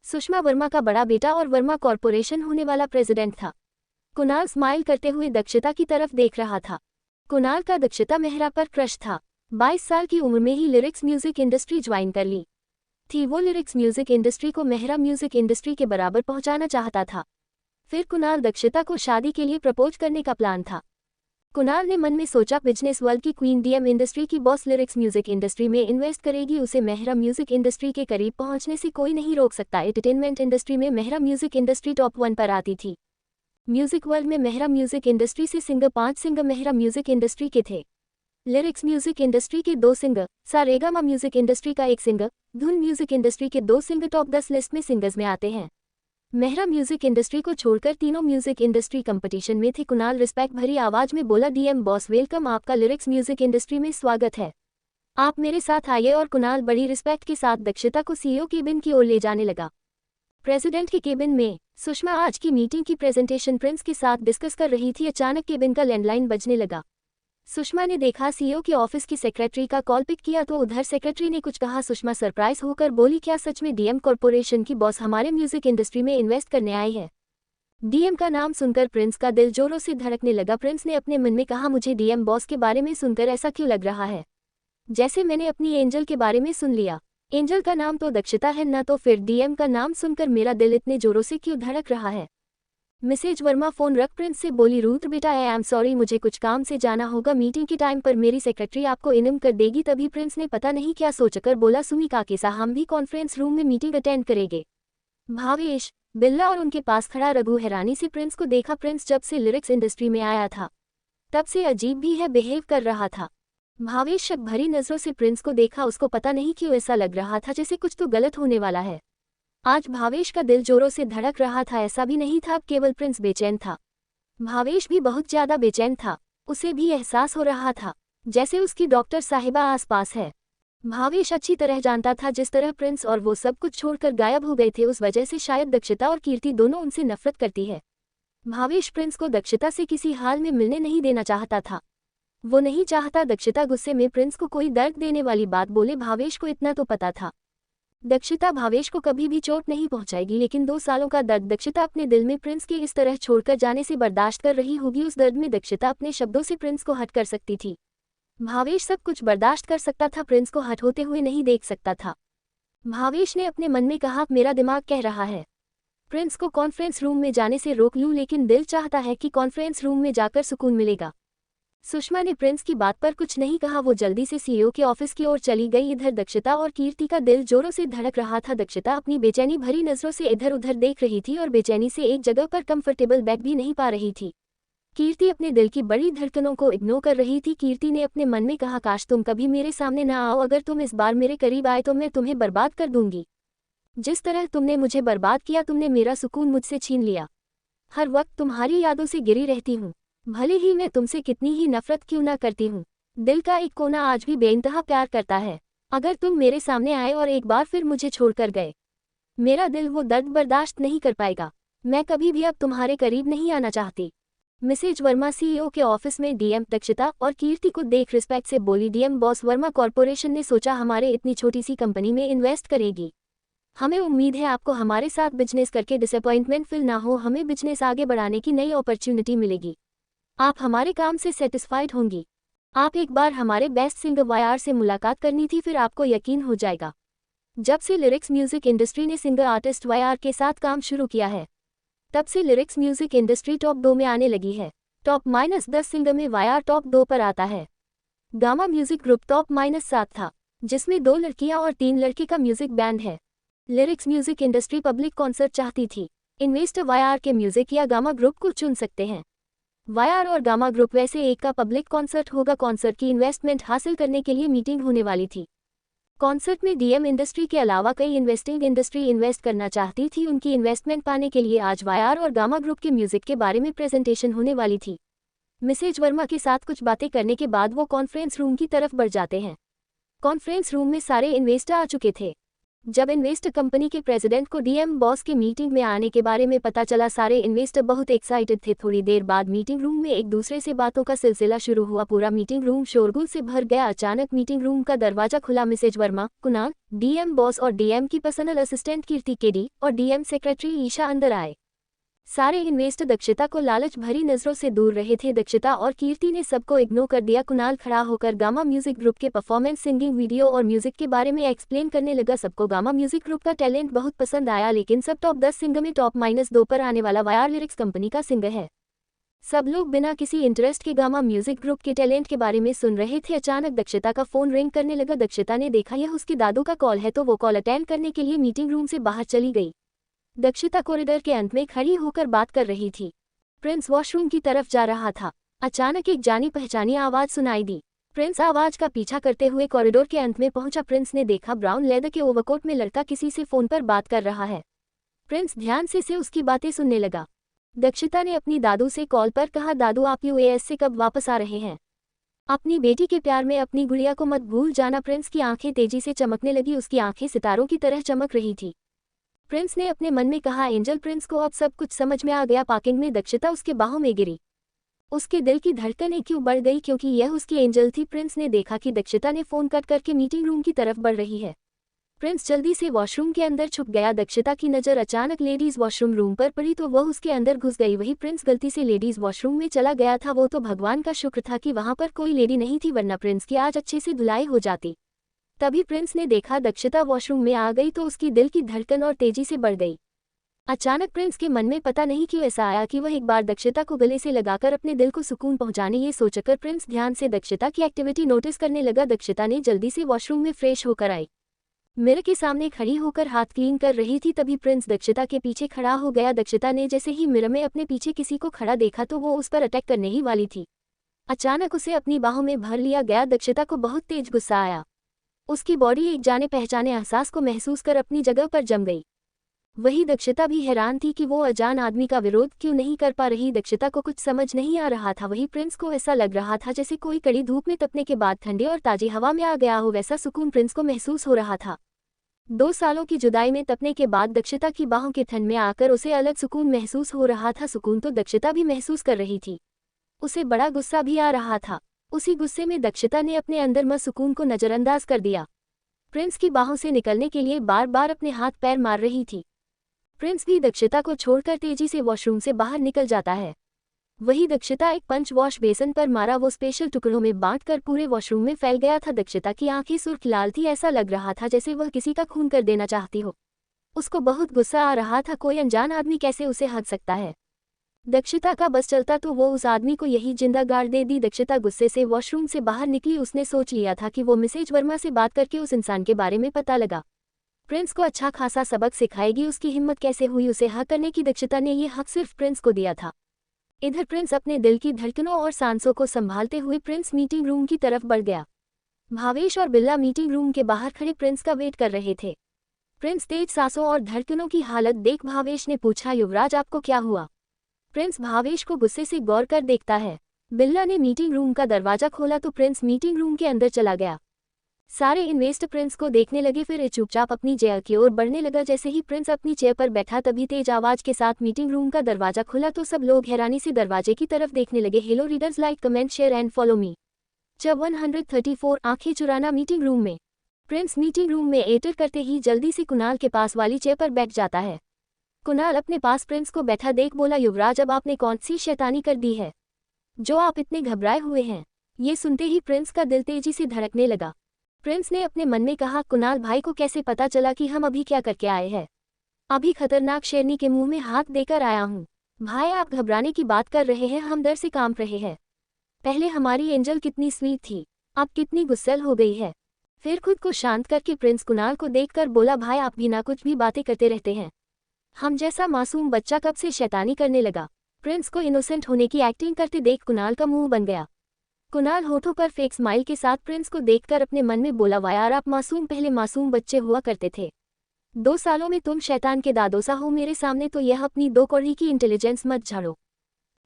सुषमा वर्मा का बड़ा बेटा और वर्मा कॉर्पोरेशन होने वाला प्रेसिडेंट था। कुणाल स्माइल करते हुए दक्षिता की तरफ देख रहा था। कुणाल का दक्षिता मेहरा पर क्रश था। 22 साल की उम्र में ही लिरिक्स म्यूजिक इंडस्ट्री ज्वाइन कर ली थी। वो लिरिक्स म्यूजिक इंडस्ट्री को मेहरा म्यूजिक इंडस्ट्री के बराबर पहुंचाना चाहता था। फिर कुणाल दक्षिता को शादी के लिए प्रपोज करने का प्लान था। कुणाल ने मन में सोचा, बिजनेस वर्ल्ड की क्वीन DM इंडस्ट्री की बॉस लिरिक्स म्यूजिक इंडस्ट्री में इन्वेस्ट करेगी, उसे मेहरा म्यूजिक इंडस्ट्री के करीब पहुंचने से कोई नहीं रोक सकता। एंटरटेनमेंट इंडस्ट्री में मेहरा म्यूजिक इंडस्ट्री टॉप 1 पर आती थी। म्यूजिक वर्ल्ड में मेहरा म्यूजिक इंडस्ट्री से 5 सिंगर मेहरा म्यूजिक इंडस्ट्री के थे। लिरिक्स म्यूजिक इंडस्ट्री के 2 सिंगर, सारेगामा म्यूजिक इंडस्ट्री का 1 सिंगर, धुन म्यूजिक इंडस्ट्री के 2 सिंगर टॉप 10 लिस्ट में सिंगर्स में आते हैं। मेहरा म्यूजिक इंडस्ट्री को छोड़कर तीनों म्यूजिक इंडस्ट्री कंपटीशन में थे। कुणाल रिस्पेक्ट भरी आवाज में बोला, DM बॉस वेलकम, आपका लिरिक्स म्यूजिक इंडस्ट्री में स्वागत है, आप मेरे साथ आइए। और कुणाल बड़ी रिस्पेक्ट के साथ दक्षिता को CEO केबिन की ओर ले जाने लगा। प्रेसिडेंट के केबिन में सुषमा आज की मीटिंग की प्रेजेंटेशन प्रिंस के साथ डिस्कस कर रही थी। अचानक केबिन का लैंडलाइन बजने लगा। सुषमा ने देखा CEO के ऑफिस की सेक्रेटरी का कॉल पिक किया तो उधर सेक्रेटरी ने कुछ कहा। सुषमा सरप्राइज होकर बोली, क्या सच में DM कॉर्पोरेशन की बॉस हमारे म्यूजिक इंडस्ट्री में इन्वेस्ट करने आई है? DM का नाम सुनकर प्रिंस का दिल जोरों से धड़कने लगा। प्रिंस ने अपने मन में कहा, मुझे DM बॉस के बारे में सुनकर ऐसा क्यों लग रहा है जैसे मैंने अपनी एंजल के बारे में सुन लिया। एंजल का नाम तो दक्षिता है ना, तो फिर DM का नाम सुनकर मेरा दिल इतने जोरों से क्यों धड़क रहा है? मिसेज वर्मा फोन रख प्रिंस से बोली, रूथ बेटा आई एम सॉरी, मुझे कुछ काम से जाना होगा, मीटिंग के टाइम पर मेरी सेक्रेटरी आपको इन्फॉर्म कर देगी। तभी प्रिंस ने पता नहीं क्या सोचकर बोला, सुमी काके सा हम भी कॉन्फ्रेंस रूम में मीटिंग अटेंड करेंगे। भावेश, बिल्ला और उनके पास खड़ा रघु हैरानी से प्रिंस को देखा। प्रिंस जब से लिरिक्स इंडस्ट्री में आया था तब से अजीब भी है बिहेव कर रहा था। भावेश शक भरी नजरों से प्रिंस को देखा। उसको पता नहीं क्यों ऐसा लग रहा था जैसे कुछ तो गलत होने वाला है। आज भावेश का दिल जोरों से धड़क रहा था। ऐसा भी नहीं था अब केवल प्रिंस बेचैन था, भावेश भी बहुत ज्यादा बेचैन था। उसे भी एहसास हो रहा था जैसे उसकी डॉक्टर साहिबा आसपास है। भावेश अच्छी तरह जानता था जिस तरह प्रिंस और वो सब कुछ छोड़कर गायब हो गए थे, उस वजह से शायद दक्षिता और कीर्ति दोनों उनसे नफरत करती है। भावेश प्रिंस को दक्षिता से किसी हाल में मिलने नहीं देना चाहता था। वो नहीं चाहता दक्षिता गुस्से में प्रिंस को कोई दर्द देने वाली बात बोले। भावेश को इतना तो पता था दक्षिता भावेश को कभी भी चोट नहीं पहुंचाएगी, लेकिन 2 सालों का दर्द दक्षिता अपने दिल में प्रिंस के इस तरह छोड़कर जाने से बर्दाश्त कर रही होगी। उस दर्द में दक्षिता अपने शब्दों से प्रिंस को हट कर सकती थी। भावेश सब कुछ बर्दाश्त कर सकता था, प्रिंस को हट होते हुए नहीं देख सकता था। भावेश ने अपने मन में कहा, मेरा दिमाग कह रहा है प्रिंस को कॉन्फ्रेंस रूम में जाने से रोक लूं, लेकिन दिल चाहता है कि कॉन्फ्रेंस रूम में जाकर सुकून मिलेगा। सुषमा ने प्रिंस की बात पर कुछ नहीं कहा। वो जल्दी से सीईओ के ऑफिस की ओर चली गई। इधर दक्षिता और कीर्ति का दिल जोरों से धड़क रहा था। दक्षिता अपनी बेचैनी भरी नजरों से इधर उधर देख रही थी और बेचैनी से एक जगह पर कंफर्टेबल बैठ भी नहीं पा रही थी। कीर्ति अपने दिल की बड़ी धड़कनों को इग्नोर कर रही थी। कीर्ति ने अपने मन में कहा, काश तुम कभी मेरे सामने ना आओ। अगर तुम इस बार मेरे करीब आए तो मैं तुम्हें बर्बाद कर दूंगी। जिस तरह तुमने मुझे बर्बाद किया, तुमने मेरा सुकून मुझसे छीन लिया। हर वक्त तुम्हारी यादों से घिरी रहती हूँ, भले ही मैं तुमसे कितनी ही नफरत क्यों ना करती हूँ। दिल का एक कोना आज भी बेइंतहा प्यार करता है। अगर तुम मेरे सामने आए और एक बार फिर मुझे छोड़कर गए, मेरा दिल वो दर्द बर्दाश्त नहीं कर पाएगा। मैं कभी भी अब तुम्हारे करीब नहीं आना चाहती। मिसेज वर्मा सीईओ के ऑफिस में डीएम दक्षिता और कीर्ति को देख रिस्पेक्ट से बोली, डीएम बॉस, वर्मा कॉर्पोरेशन ने सोचा हमारे इतनी छोटी सी कंपनी में इन्वेस्ट करेगी। हमें उम्मीद है आपको हमारे साथ बिजनेस करके डिसअपॉइंटमेंट फील ना हो। हमें बिजनेस आगे बढ़ाने की नई अपॉर्चुनिटी मिलेगी। आप हमारे काम से सेटिस्फाइड होंगी। आप एक बार हमारे बेस्ट सिंगर वाईआर से मुलाकात करनी थी, फिर आपको यकीन हो जाएगा। जब से लिरिक्स म्यूजिक इंडस्ट्री ने सिंगर आर्टिस्ट वाईआर के साथ काम शुरू किया है, तब से लिरिक्स म्यूजिक इंडस्ट्री टॉप 2 में आने लगी है। टॉप -10 सिंगर में वाईआर टॉप 2 पर आता है। गामा म्यूजिक ग्रुप टॉप -7 था, जिसमें 2 लड़कियां और 3 लड़के का म्यूजिक बैंड है। Lyrics music industry public concert चाहती थी। इन्वेस्टर वाईआर के म्यूजिक या गामा ग्रुप को चुन सकते हैं। वाईआर और गामा ग्रुप वैसे एक का पब्लिक कॉन्सर्ट होगा। कॉन्सर्ट की इन्वेस्टमेंट हासिल करने के लिए मीटिंग होने वाली थी। कॉन्सर्ट में डीएम इंडस्ट्री के अलावा कई इन्वेस्टिंग इंडस्ट्री इन्वेस्ट करना चाहती थी। उनकी इन्वेस्टमेंट पाने के लिए आज वाईआर और गामा ग्रुप के म्यूजिक के बारे में प्रेजेंटेशन होने वाली थी। मिसेज वर्मा के साथ कुछ बातें करने के बाद वो कॉन्फ्रेंस रूम की तरफ बढ़ जाते हैं। कॉन्फ्रेंस रूम में सारे इन्वेस्टर आ चुके थे। जब इन्वेस्टर कंपनी के प्रेसिडेंट को डीएम बॉस के मीटिंग में आने के बारे में पता चला, सारे इन्वेस्टर बहुत एक्साइटेड थे। थोड़ी देर बाद मीटिंग रूम में एक दूसरे से बातों का सिलसिला शुरू हुआ। पूरा मीटिंग रूम शोरगुल से भर गया। अचानक मीटिंग रूम का दरवाजा खुला। Mrs Verma, Kunal, DM boss और डीएम की पर्सनल असिस्टेंट कीर्ति केडी और डीएम सेक्रेटरी ईशा अंदर आए। सारे इन्वेस्टर दक्षिता को लालच भरी नजरों से दूर रहे थे। दक्षिता और कीर्ति ने सबको इग्नोर कर दिया। कुणाल खड़ा होकर गामा म्यूजिक ग्रुप के परफॉर्मेंस, सिंगिंग, वीडियो और म्यूजिक के बारे में एक्सप्लेन करने लगा। सबको गामा म्यूजिक ग्रुप का टैलेंट बहुत पसंद आया, लेकिन सब टॉप 10 सिंगर में टॉप -2 पर आने वाला वाईआर लिरिक्स कंपनी का सिंगर है। सब लोग बिना किसी इंटरेस्ट के गामा म्यूजिक ग्रुप के टैलेंट के बारे में सुन रहे थे। अचानक दक्षिता का फोन रिंग करने लगा। दक्षिता ने देखा यह उसके दादू का कॉल है, तो वो कॉल अटेंड करने के लिए मीटिंग रूम से बाहर चली गई। दक्षिता कॉरिडोर के अंत में खड़ी होकर बात कर रही थी। प्रिंस वॉशरूम की तरफ जा रहा था। अचानक एक जानी पहचानी आवाज सुनाई दी। प्रिंस आवाज का पीछा करते हुए कॉरिडोर के अंत में पहुंचा। प्रिंस ने देखा ब्राउन लेदर के ओवरकोट में लड़का किसी से फोन पर बात कर रहा है। प्रिंस ध्यान से उसकी बातें सुनने लगा। दक्षिता ने अपनी दादू से कॉल पर कहा, दादू आप यूएस से कब वापस आ रहे हैं? अपनी बेटी के प्यार में अपनी गुड़िया को मत भूल जाना। प्रिंस की आंखें तेजी से चमकने लगी। उसकी आंखें सितारों की तरह चमक रही थी। प्रिंस ने अपने मन में कहा, एंजल। प्रिंस को अब सब कुछ समझ में आ गया। पार्किंग में दक्षिता उसके बाहों में गिरी। उसके दिल की धड़कनें क्यों बढ़ गई? क्योंकि यह उसकी एंजल थी। प्रिंस ने देखा कि दक्षिता ने फोन कट करके मीटिंग रूम की तरफ बढ़ रही है। प्रिंस जल्दी से वॉशरूम के अंदर छुप गया। दक्षिता की नज़र अचानक लेडीज वॉशरूम रूम पर पड़ी तो वह उसके अंदर घुस गई। वही प्रिंस गलती से लेडीज वॉशरूम में चला गया था। वो तो भगवान का शुक्र था कि वहां पर कोई लेडी नहीं थी, वरना प्रिंस की आज अच्छे से धुलाई हो जाती। तभी प्रिंस ने देखा दक्षिता वॉशरूम में आ गई तो उसकी दिल की धड़कन और तेजी से बढ़ गई। अचानक प्रिंस के मन में पता नहीं क्यों ऐसा आया कि वह एक बार दक्षिता को गले से लगाकर अपने दिल को सुकून पहुंचाने। ये सोचकर प्रिंस ध्यान से दक्षिता की एक्टिविटी नोटिस करने लगा। दक्षिता ने जल्दी से वॉशरूम में फ्रेश होकर आई। मिरर के सामने खड़ी होकर हाथ क्लीन कर रही थी। तभी प्रिंस दक्षिता के पीछे खड़ा हो गया। दक्षिता ने जैसे ही मिरर में अपने पीछे किसी को खड़ा देखा तो वो उस पर अटैक करने ही वाली थी। अचानक उसे अपनी बाहों में भर लिया गया। दक्षिता को बहुत तेज गुस्सा आया। उसकी बॉडी एक जाने पहचाने एहसास को महसूस कर अपनी जगह पर जम गई। वही दक्षिता भी हैरान थी कि वो अजान आदमी का विरोध क्यों नहीं कर पा रही। दक्षिता को कुछ समझ नहीं आ रहा था। वही प्रिंस को ऐसा लग रहा था जैसे कोई कड़ी धूप में तपने के बाद ठंडे और ताजी हवा में आ गया हो, वैसा सुकून प्रिंस को महसूस हो रहा था। 2 सालों की जुदाई में तपने के बाद दक्षिता की बाहों के ठंड में आकर उसे अलग सुकून महसूस हो रहा था। सुकून तो दक्षिता भी महसूस कर रही थी। उसे बड़ा गुस्सा भी आ रहा था। उसी गुस्से में दक्षिता ने अपने अंदर मौजूद सुकून को नजरअंदाज कर दिया। प्रिंस की बाहों से निकलने के लिए बार बार अपने हाथ पैर मार रही थी। प्रिंस भी दक्षिता को छोड़कर तेजी से वॉशरूम से बाहर निकल जाता है। वही दक्षिता एक पंच वॉश बेसन पर मारा वो स्पेशल टुकड़ों में बांटकर पूरे वॉशरूम में फैल गया था। दक्षिता की आंखें सुर्ख लाल थी। ऐसा लग रहा था जैसे वह किसी का खून कर देना चाहती हो। उसको बहुत गुस्सा आ रहा था। कोई अनजान आदमी कैसे उसे हक सकता है। दक्षिता का बस चलता तो वो उस आदमी को यही जिंदा गाड़ दे दी। दक्षिता गुस्से से वॉशरूम से बाहर निकली। उसने सोच लिया था कि वो मिसेज वर्मा से बात करके उस इंसान के बारे में पता लगा प्रिंस को अच्छा खासा सबक सिखाएगी। उसकी हिम्मत कैसे हुई उसे हक करने की। दक्षिता ने ये हक सिर्फ प्रिंस को दिया था। इधर प्रिंस अपने दिल की धड़कनों और सांसों को संभालते हुए प्रिंस मीटिंग रूम की तरफ बढ़ गया। भावेश और बिल्ला मीटिंग रूम के बाहर खड़े प्रिंस का वेट कर रहे थे। प्रिंस तेज सांसों और धड़कनों की हालत देख भावेश ने पूछा, युवराज आपको क्या हुआ? प्रिंस भावेश को गुस्से से गौर कर देखता है। बिल्ला ने मीटिंग रूम का दरवाजा खोला तो प्रिंस मीटिंग रूम के अंदर चला गया। सारे इन्वेस्टर प्रिंस को देखने लगे, फिर चुपचाप अपनी चेयर की ओर बढ़ने लगा। जैसे ही प्रिंस अपनी चेयर पर बैठा तभी तेज आवाज के साथ मीटिंग रूम का दरवाजा खुला तो सब लोग हैरानी से दरवाजे की तरफ देखने लगे। Hello readers, like comment share and follow me. जब 134 आंखें चुराना मीटिंग रूम में। प्रिंस मीटिंग रूम में एंटर करते ही जल्दी से कुणाल के पास वाली चेयर पर बैठ जाता है। कुणाल अपने पास प्रिंस को बैठा देख बोला, युवराज अब आपने कौन सी शैतानी कर दी है जो आप इतने घबराए हुए हैं? ये सुनते ही प्रिंस का दिल तेजी से धड़कने लगा। प्रिंस ने अपने मन में कहा, कुणाल भाई को कैसे पता चला कि हम अभी क्या करके आए हैं? अभी खतरनाक शेरनी के मुंह में हाथ देकर आया हूँ। भाई आप घबराने की बात कर रहे हैं, हम डर से कांप रहे हैं। पहले हमारी एंजल कितनी स्वीट थी, अब कितनी गुस्सैल हो गई है। फिर खुद को शांत करके प्रिंस कुणाल को देखकर बोला, भाई आप भी ना कुछ भी बातें करते रहते हैं। हम जैसा मासूम बच्चा कब से शैतानी करने लगा? प्रिंस को इनोसेंट होने की एक्टिंग करते देख कुणाल का मुंह बन गया। कुणाल होठों पर फेक स्माइल के साथ प्रिंस को देखकर अपने मन में बोला, वाह यार आप मासूम पहले मासूम बच्चे हुआ करते थे। 2 सालों में तुम शैतान के दादोसा हो मेरे सामने, तो यह अपनी 2 कौड़ी की इंटेलिजेंस मत झाड़ो।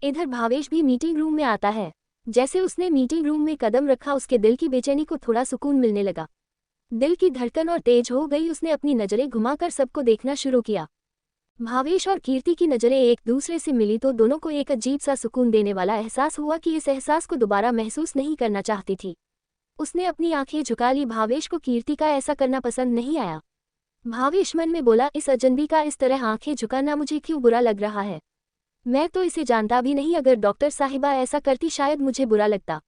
इधर भावेश भी मीटिंग रूम में आता है। जैसे उसने मीटिंग रूम में कदम रखा उसके दिल की बेचैनी को थोड़ा सुकून मिलने लगा। दिल की धड़कन और तेज हो गई। उसने अपनी नजरें घुमाकर सबको देखना शुरू किया। भावेश और कीर्ति की नजरें एक दूसरे से मिली तो दोनों को एक अजीब सा सुकून देने वाला एहसास हुआ कि इस एहसास को दोबारा महसूस नहीं करना चाहती थी। उसने अपनी आंखें झुका ली। भावेश को कीर्ति का ऐसा करना पसंद नहीं आया। भावेश मन में बोला, इस अजनबी का इस तरह आंखें झुकाना मुझे क्यों बुरा लग रहा है? मैं तो इसे जानता भी नहीं, अगर डॉक्टर साहिबा ऐसा करती शायद मुझे बुरा लगता।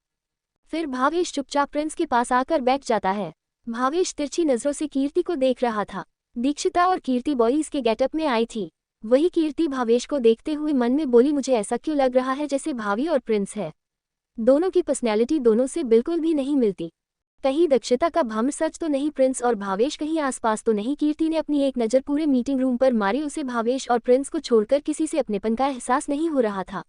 फिर भावेश चुपचाप प्रिंस के पास आकर बैठ जाता है। भावेश तिरछी नजरों से कीर्ति को देख रहा था। दीक्षिता और कीर्ति बॉयज के गेटअप में आई थी। वही कीर्ति भावेश को देखते हुए मन में बोली, मुझे ऐसा क्यों लग रहा है जैसे भाभी और प्रिंस है। दोनों की पर्सनैलिटी दोनों से बिल्कुल भी नहीं मिलती। कहीं दक्षिता का भ्रम सच तो नहीं, प्रिंस और भावेश कहीं आसपास तो नहीं। कीर्ति ने अपनी एक नज़र पूरे मीटिंग रूम पर मारी। उसे भावेश और प्रिंस को छोड़कर किसी से अपनेपन का एहसास नहीं हो रहा था।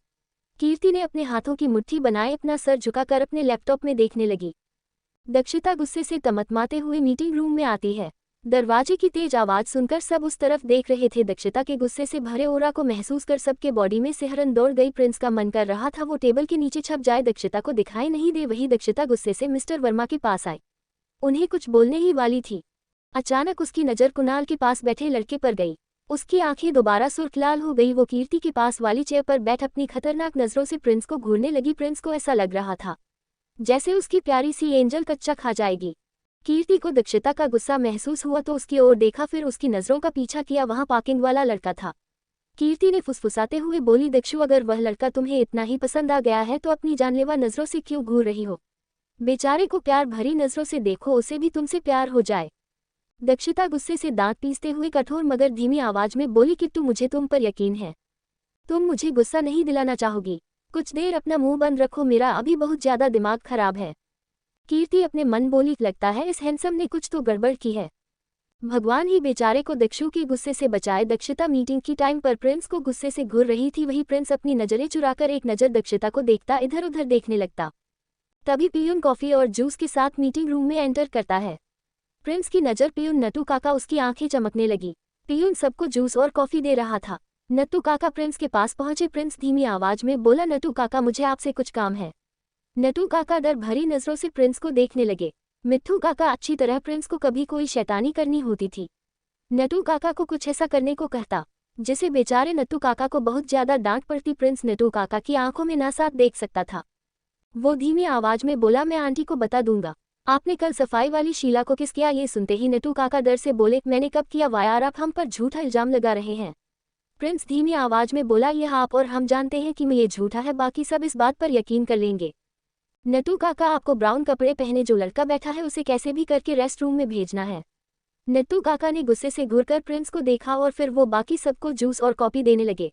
कीर्ति ने अपने हाथों की मुट्ठी बनाए अपना सर झुकाकर अपने लैपटॉप में देखने लगी। दक्षिता गुस्से से तमतमाते हुए मीटिंग रूम में आती है। दरवाजे की तेज आवाज सुनकर सब उस तरफ देख रहे थे। दक्षिता के गुस्से से भरे ओरा को महसूस कर सबके बॉडी में सिहरन दौड़ गई। प्रिंस का मन कर रहा था वो टेबल के नीचे छप जाए, दक्षिता को दिखाई नहीं दे। वही दक्षिता गुस्से से मिस्टर वर्मा के पास आई। उन्हें कुछ बोलने ही वाली थी। अचानक उसकी नज़र कुणाल के पास बैठे लड़के पर गई। उसकी आंखें दोबारा सुर्ख लाल हो गई। वो कीर्ति के पास वाली चेयर पर बैठ अपनी खतरनाक नजरों से प्रिंस को घूरने लगी। प्रिंस को ऐसा लग रहा था जैसे उसकी प्यारी सी एंजल कच्चा खा जाएगी। कीर्ति को दक्षिता का गुस्सा महसूस हुआ तो उसकी ओर देखा, फिर उसकी नजरों का पीछा किया। वहां पार्किंग वाला लड़का था। कीर्ति ने फुसफुसाते हुए बोली, दक्षु अगर वह लड़का तुम्हें इतना ही पसंद आ गया है तो अपनी जानलेवा नजरों से क्यों घूर रही हो? बेचारे को प्यार भरी नजरों से देखो, उसे भी तुमसे प्यार हो जाए। दक्षिता गुस्से से दांत पीसते हुए कठोर मगर धीमी आवाज में बोली, किट्टू मुझे तुम पर यकीन है, तुम मुझे गुस्सा नहीं दिलाना चाहोगी। कुछ देर अपना मुंह बंद रखो, मेरा अभी बहुत ज्यादा दिमाग खराब है। कीर्ति अपने मन बोली, लगता है इस हैंडसम ने कुछ तो गड़बड़ की है। भगवान ही बेचारे को दक्षु के गुस्से से बचाए। दक्षिता मीटिंग की टाइम पर प्रिंस को गुस्से से घूर रही थी। वही प्रिंस अपनी नजरें चुराकर एक नज़र दक्षिता को देखता इधर उधर देखने लगता। तभी पियून कॉफी और जूस के साथ मीटिंग रूम में एंटर करता है। प्रिंस की नज़र पियून नट्टू काका, उसकी आंखें चमकने लगी। पियून सबको जूस और कॉफी दे रहा था। नट्टू काका प्रिंस के पास पहुंचे। प्रिंस धीमी आवाज में बोला, नट्टू काका मुझे आपसे कुछ काम है। नट्टू काका डर भरी नजरों से प्रिंस को देखने लगे। मिट्ठू काका अच्छी तरह प्रिंस को कभी कोई शैतानी करनी होती थी, नट्टू काका को कुछ ऐसा करने को कहता जिसे बेचारे नट्टू काका को बहुत ज्यादा डांट पड़ती। प्रिंस नट्टू काका की आंखों में ना साफ देख सकता था। वो धीमी आवाज में बोला, मैं आंटी को बता दूंगा आपने कल सफाई वाली शीला को किस किया। ये सुनते ही नट्टू काका डर से बोले, मैंने कब किया वायार, आप हम पर झूठा इल्जाम लगा रहे हैं। प्रिंस धीमी आवाज में बोला, यह आप और हम जानते हैं कि मैं ये झूठा है, बाकी सब इस बात पर यकीन कर लेंगे। नट्टू काका आपको ब्राउन कपड़े पहने जो लड़का बैठा है उसे कैसे भी करके रेस्ट रूम में भेजना है। नट्टू काका ने गुस्से से घूरकर प्रिंस को देखा और फिर वो बाकी सबको जूस और कॉफी देने लगे।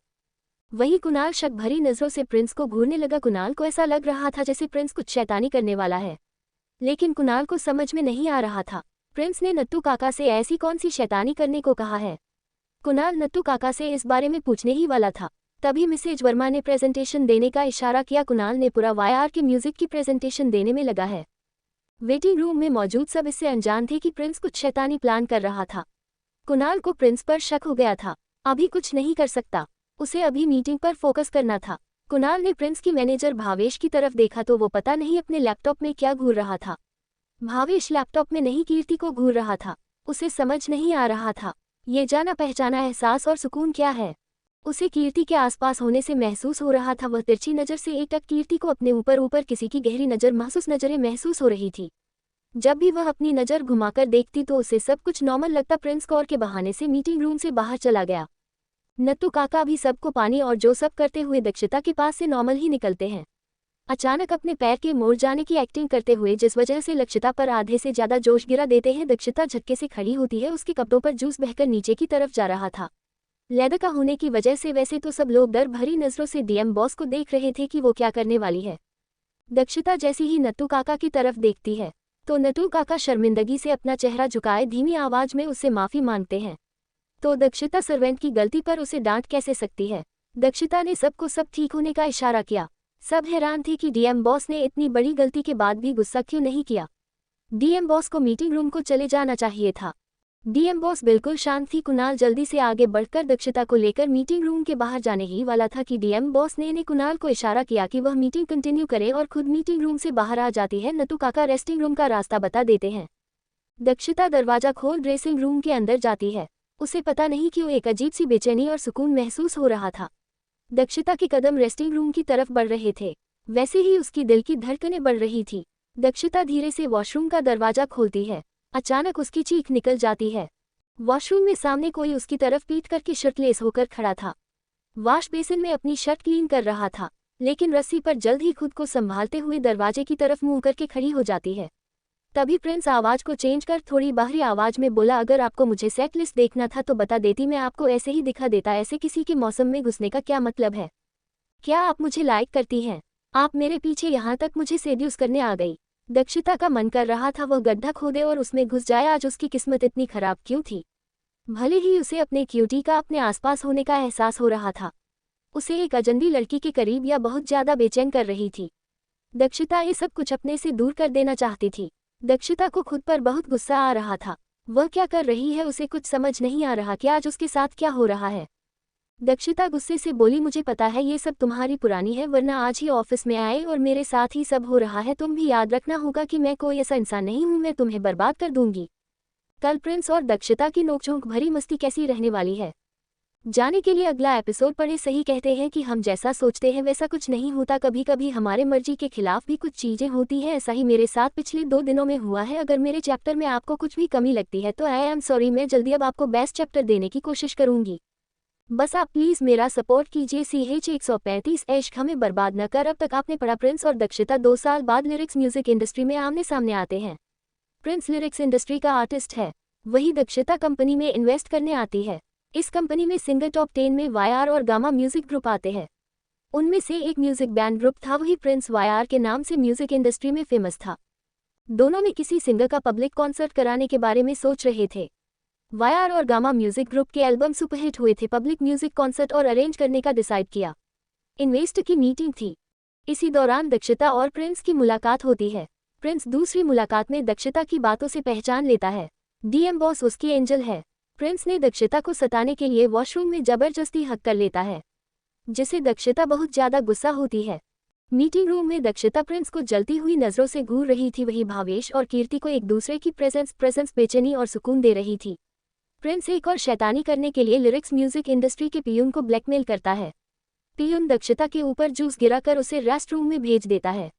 वही कुणाल शक भरी नजरों से प्रिंस को घूरने लगा। कुणाल को ऐसा लग रहा था जैसे प्रिंस कुछ शैतानी करने वाला है, लेकिन कुणाल को समझ में नहीं आ रहा था प्रिंस ने नट्टू काका से ऐसी कौन सी शैतानी करने को कहा है। कुणाल नट्टू काका से इस बारे में पूछने ही वाला था, तभी मिसेज वर्मा ने प्रेजेंटेशन देने का इशारा किया। कुणाल ने पूरा वायार के म्यूजिक की प्रेजेंटेशन देने में लगा है। वेटिंग रूम में मौजूद सब इससे अनजान थे कि प्रिंस कुछ शैतानी प्लान कर रहा था। कुणाल को प्रिंस पर शक हो गया था। अभी कुछ नहीं कर सकता, उसे अभी मीटिंग पर फोकस करना था। कुणाल ने प्रिंस की मैनेजर भावेश की तरफ देखा तो वो पता नहीं अपने लैपटॉप में क्या घूर रहा था। भावेश लैपटॉप में नहीं कीर्ति को घूर रहा था। उसे समझ नहीं आ रहा था ये जाना पहचाना एहसास और सुकून क्या है। उसे कीर्ति के आसपास होने से महसूस हो रहा था। वह तिरछी नज़र से एकटक कीर्ति को अपने ऊपर किसी की गहरी नज़र महसूस नज़रें महसूस हो रही थी। जब भी वह अपनी नज़र घुमाकर देखती तो उसे सब कुछ नॉर्मल लगता। प्रिंस कौर के बहाने से मीटिंग रूम से बाहर चला गया। नट्टू काका भी सबको पानी और जो सब करते हुए दक्षिता के पास से नॉर्मल ही निकलते हैं। अचानक अपने पैर के मोड़ जाने की एक्टिंग करते हुए जिस वजह से लक्षिता पर आधे से ज्यादा जोश गिरा देते हैं। दक्षिता झटके से खड़ी होती है। उसके कपड़ों पर जूस बहकर नीचे की तरफ जा रहा था। लेदर का होने की वजह से वैसे तो सब लोग डर भरी नजरों से डीएम बॉस को देख रहे थे कि वो क्या करने वाली है। दक्षिता जैसी ही नट्टू काका की तरफ देखती है तो नट्टू काका शर्मिंदगी से अपना चेहरा झुकाए धीमी आवाज में उससे माफी मांगते हैं। तो दक्षिता सर्वेंट की गलती पर उसे डांट कैसे सकती है। दक्षिता ने सबको सब ठीक होने का इशारा किया। सब हैरान थे कि डीएम बॉस ने इतनी बड़ी गलती के बाद भी गुस्सा क्यों नहीं किया। डीएम बॉस को मीटिंग रूम को चले जाना चाहिए था। डीएम बॉस बिल्कुल शांत थी। कुणाल जल्दी से आगे बढ़कर दक्षिता को लेकर मीटिंग रूम के बाहर जाने ही वाला था कि डीएम बॉस ने कुणाल को इशारा किया कि वह मीटिंग कंटिन्यू करे और खुद मीटिंग रूम से बाहर आ जाती है। नट्टू काका रेस्टिंग रूम का रास्ता बता देते हैं। दक्षिता दरवाजा खोल ड्रेसिंग रूम के अंदर जाती है। उसे पता नहीं क्यों एक अजीब सी बेचैनी और सुकून महसूस हो रहा था। दक्षिता के कदम रेस्टिंग रूम की तरफ बढ़ रहे थे, वैसे ही उसकी दिल की धड़कनें बढ़ रही थी। दक्षिता धीरे से वॉशरूम का दरवाजा खोलती है। अचानक उसकी चीख निकल जाती है। वॉशरूम में सामने कोई उसकी तरफ पीट करके शर्टलेस होकर खड़ा था। वॉश बेसिन में अपनी शर्ट क्लीन कर रहा था, लेकिन रस्सी पर जल्द ही खुद को संभालते हुए दरवाजे की तरफ मुंह करके खड़ी हो जाती है। तभी प्रिंस आवाज को चेंज कर थोड़ी बाहरी आवाज में बोला, अगर आपको मुझे सेट लिस्ट देखना था तो बता देती, मैं आपको ऐसे ही दिखा देता। ऐसे किसी के मौसम में घुसने का क्या मतलब है? क्या आप मुझे लाइक करती हैं? आप मेरे पीछे यहाँ तक मुझे सेड्यूस करने आ गई। दक्षिता का मन कर रहा था वह गड्ढा खोदे और उसमें घुस जाए। आज उसकी किस्मत इतनी खराब क्यों थी? भले ही उसे अपने क्यूटी का अपने आसपास होने का एहसास हो रहा था, उसे एक अजनबी लड़की के करीब या बहुत ज्यादा बेचैन कर रही थी। दक्षिता ये सब कुछ अपने से दूर कर देना चाहती थी। दक्षिता को खुद पर बहुत गुस्सा आ रहा था। वह क्या कर रही है उसे कुछ समझ नहीं आ रहा कि आज उसके साथ क्या हो रहा है। दक्षिता गुस्से से बोली, मुझे पता है ये सब तुम्हारी पुरानी है, वरना आज ही ऑफिस में आए और मेरे साथ ही सब हो रहा है। तुम भी याद रखना होगा कि मैं कोई ऐसा इंसान नहीं हूँ, मैं तुम्हें बर्बाद कर दूंगी। कल प्रिंस और दक्षिता की नोकझोंक भरी मस्ती कैसी रहने वाली है, जाने के लिए अगला एपिसोड पढ़े। सही कहते हैं कि हम जैसा सोचते हैं वैसा कुछ नहीं होता, कभी कभी हमारे मर्जी के खिलाफ भी कुछ चीजें होती हैं। ऐसा ही मेरे साथ पिछले 2 दिनों में हुआ है। अगर मेरे चैप्टर में आपको कुछ भी कमी लगती है तो आई एम सॉरी। मैं जल्दी अब आपको बेस्ट चैप्टर देने की कोशिश करूंगी। बस आप प्लीज मेरा सपोर्ट कीजिए। CH 135 इश्क हमें बर्बाद न कर। अब तक आपने पढ़ा। प्रिंस और दक्षिता 2 साल बाद लिरिक्स म्यूजिक इंडस्ट्री में आमने सामने आते हैं। प्रिंस लिरिक्स इंडस्ट्री का आर्टिस्ट है, वही दक्षिता कंपनी में इन्वेस्ट करने आती है। इस कंपनी में सिंगर टॉप 10 में वाईआर और गामा म्यूजिक ग्रुप आते हैं। उनमें से एक म्यूजिक बैंड ग्रुप था, वही प्रिंस वाईआर के नाम से म्यूजिक इंडस्ट्री में फेमस था। दोनों में किसी सिंगर का पब्लिक कॉन्सर्ट कराने के बारे में सोच रहे थे। वायर और गामा म्यूजिक ग्रुप के एल्बम सुपरहिट हुए थे। पब्लिक म्यूजिक कॉन्सर्ट और अरेंज करने का डिसाइड किया। इन्वेस्ट की मीटिंग थी। इसी दौरान दक्षिता और प्रिंस की मुलाकात होती है। प्रिंस दूसरी मुलाकात में दक्षिता की बातों से पहचान लेता है। डीएम बॉस उसकी एंजल है। प्रिंस ने दक्षिता को सताने के लिए वॉशरूम में जबरदस्ती हक कर लेता है, जिसे दक्षिता बहुत ज्यादा गुस्सा होती है। मीटिंग रूम में दक्षिता प्रिंस को जलती हुई नजरों से घूर रही थी। वही भावेश और कीर्ति को एक दूसरे की प्रेजेंस बेचैनी और सुकून दे रही थी। प्रिंस एक और शैतानी करने के लिए लिरिक्स म्यूजिक इंडस्ट्री के पियून को ब्लैकमेल करता है। पियून दक्षिता के ऊपर जूस गिराकर उसे रेस्ट रूम में भेज देता है।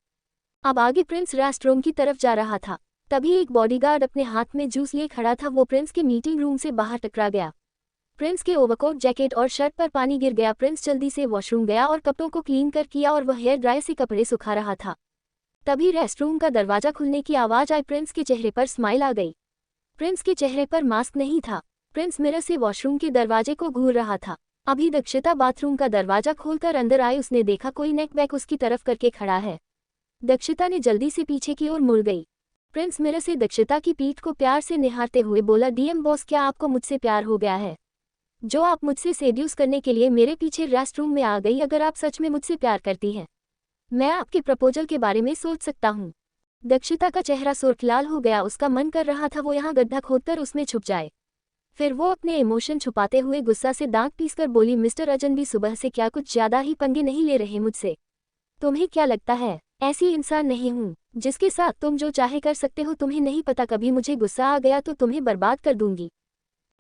अब आगे प्रिंस रेस्ट रूम की तरफ जा रहा था, तभी एक बॉडीगार्ड अपने हाथ में जूस लिए खड़ा था। वो प्रिंस के मीटिंग रूम से बाहर टकरा गया। प्रिंस के ओवरकोट, जैकेट और शर्ट पर पानी गिर गया। प्रिंस जल्दी से वॉशरूम गया और कपड़ों को क्लीन कर किया और वह हेयर ड्रायर से कपड़े सुखा रहा था। तभी रेस्टरूम का दरवाजा खुलने की आवाज आई। प्रिंस के चेहरे पर स्माइल आ गई। प्रिंस के चेहरे पर मास्क नहीं था। प्रिंस मिरर से वॉशरूम के दरवाजे को घूर रहा था। अभी दक्षिता बाथरूम का दरवाजा खोलकर अंदर आई। उसने देखा कोई नेक बैक उसकी तरफ करके खड़ा है। दक्षिता ने जल्दी से पीछे की ओर मुड़ गई। प्रिंस मिरर से दक्षिता की पीठ को प्यार से निहारते हुए बोला, डीएम बॉस, क्या आपको मुझसे प्यार हो गया है? जो आप मुझसे सेड्यूस करने के लिए मेरे पीछे रेस्टरूम में आ गई। अगर आप सच में मुझसे प्यार करती हैं, मैं आपके प्रपोजल के बारे में सोच सकता हूँ। दक्षिता का चेहरा सुर्खलाल हो गया। उसका मन कर रहा था वो यहाँ गड्ढा खोदकर उसमें छुप जाए। फिर वो अपने इमोशन छुपाते हुए गुस्सा से दांत पीसकर बोली, मिस्टर अजनबी, सुबह से क्या कुछ ज्यादा ही पंगे नहीं ले रहे मुझसे? तुम्हें क्या लगता है ऐसी इंसान नहीं हूँ जिसके साथ तुम जो चाहे कर सकते हो? तुम्हें नहीं पता, कभी मुझे गुस्सा आ गया तो तुम्हें बर्बाद कर दूंगी।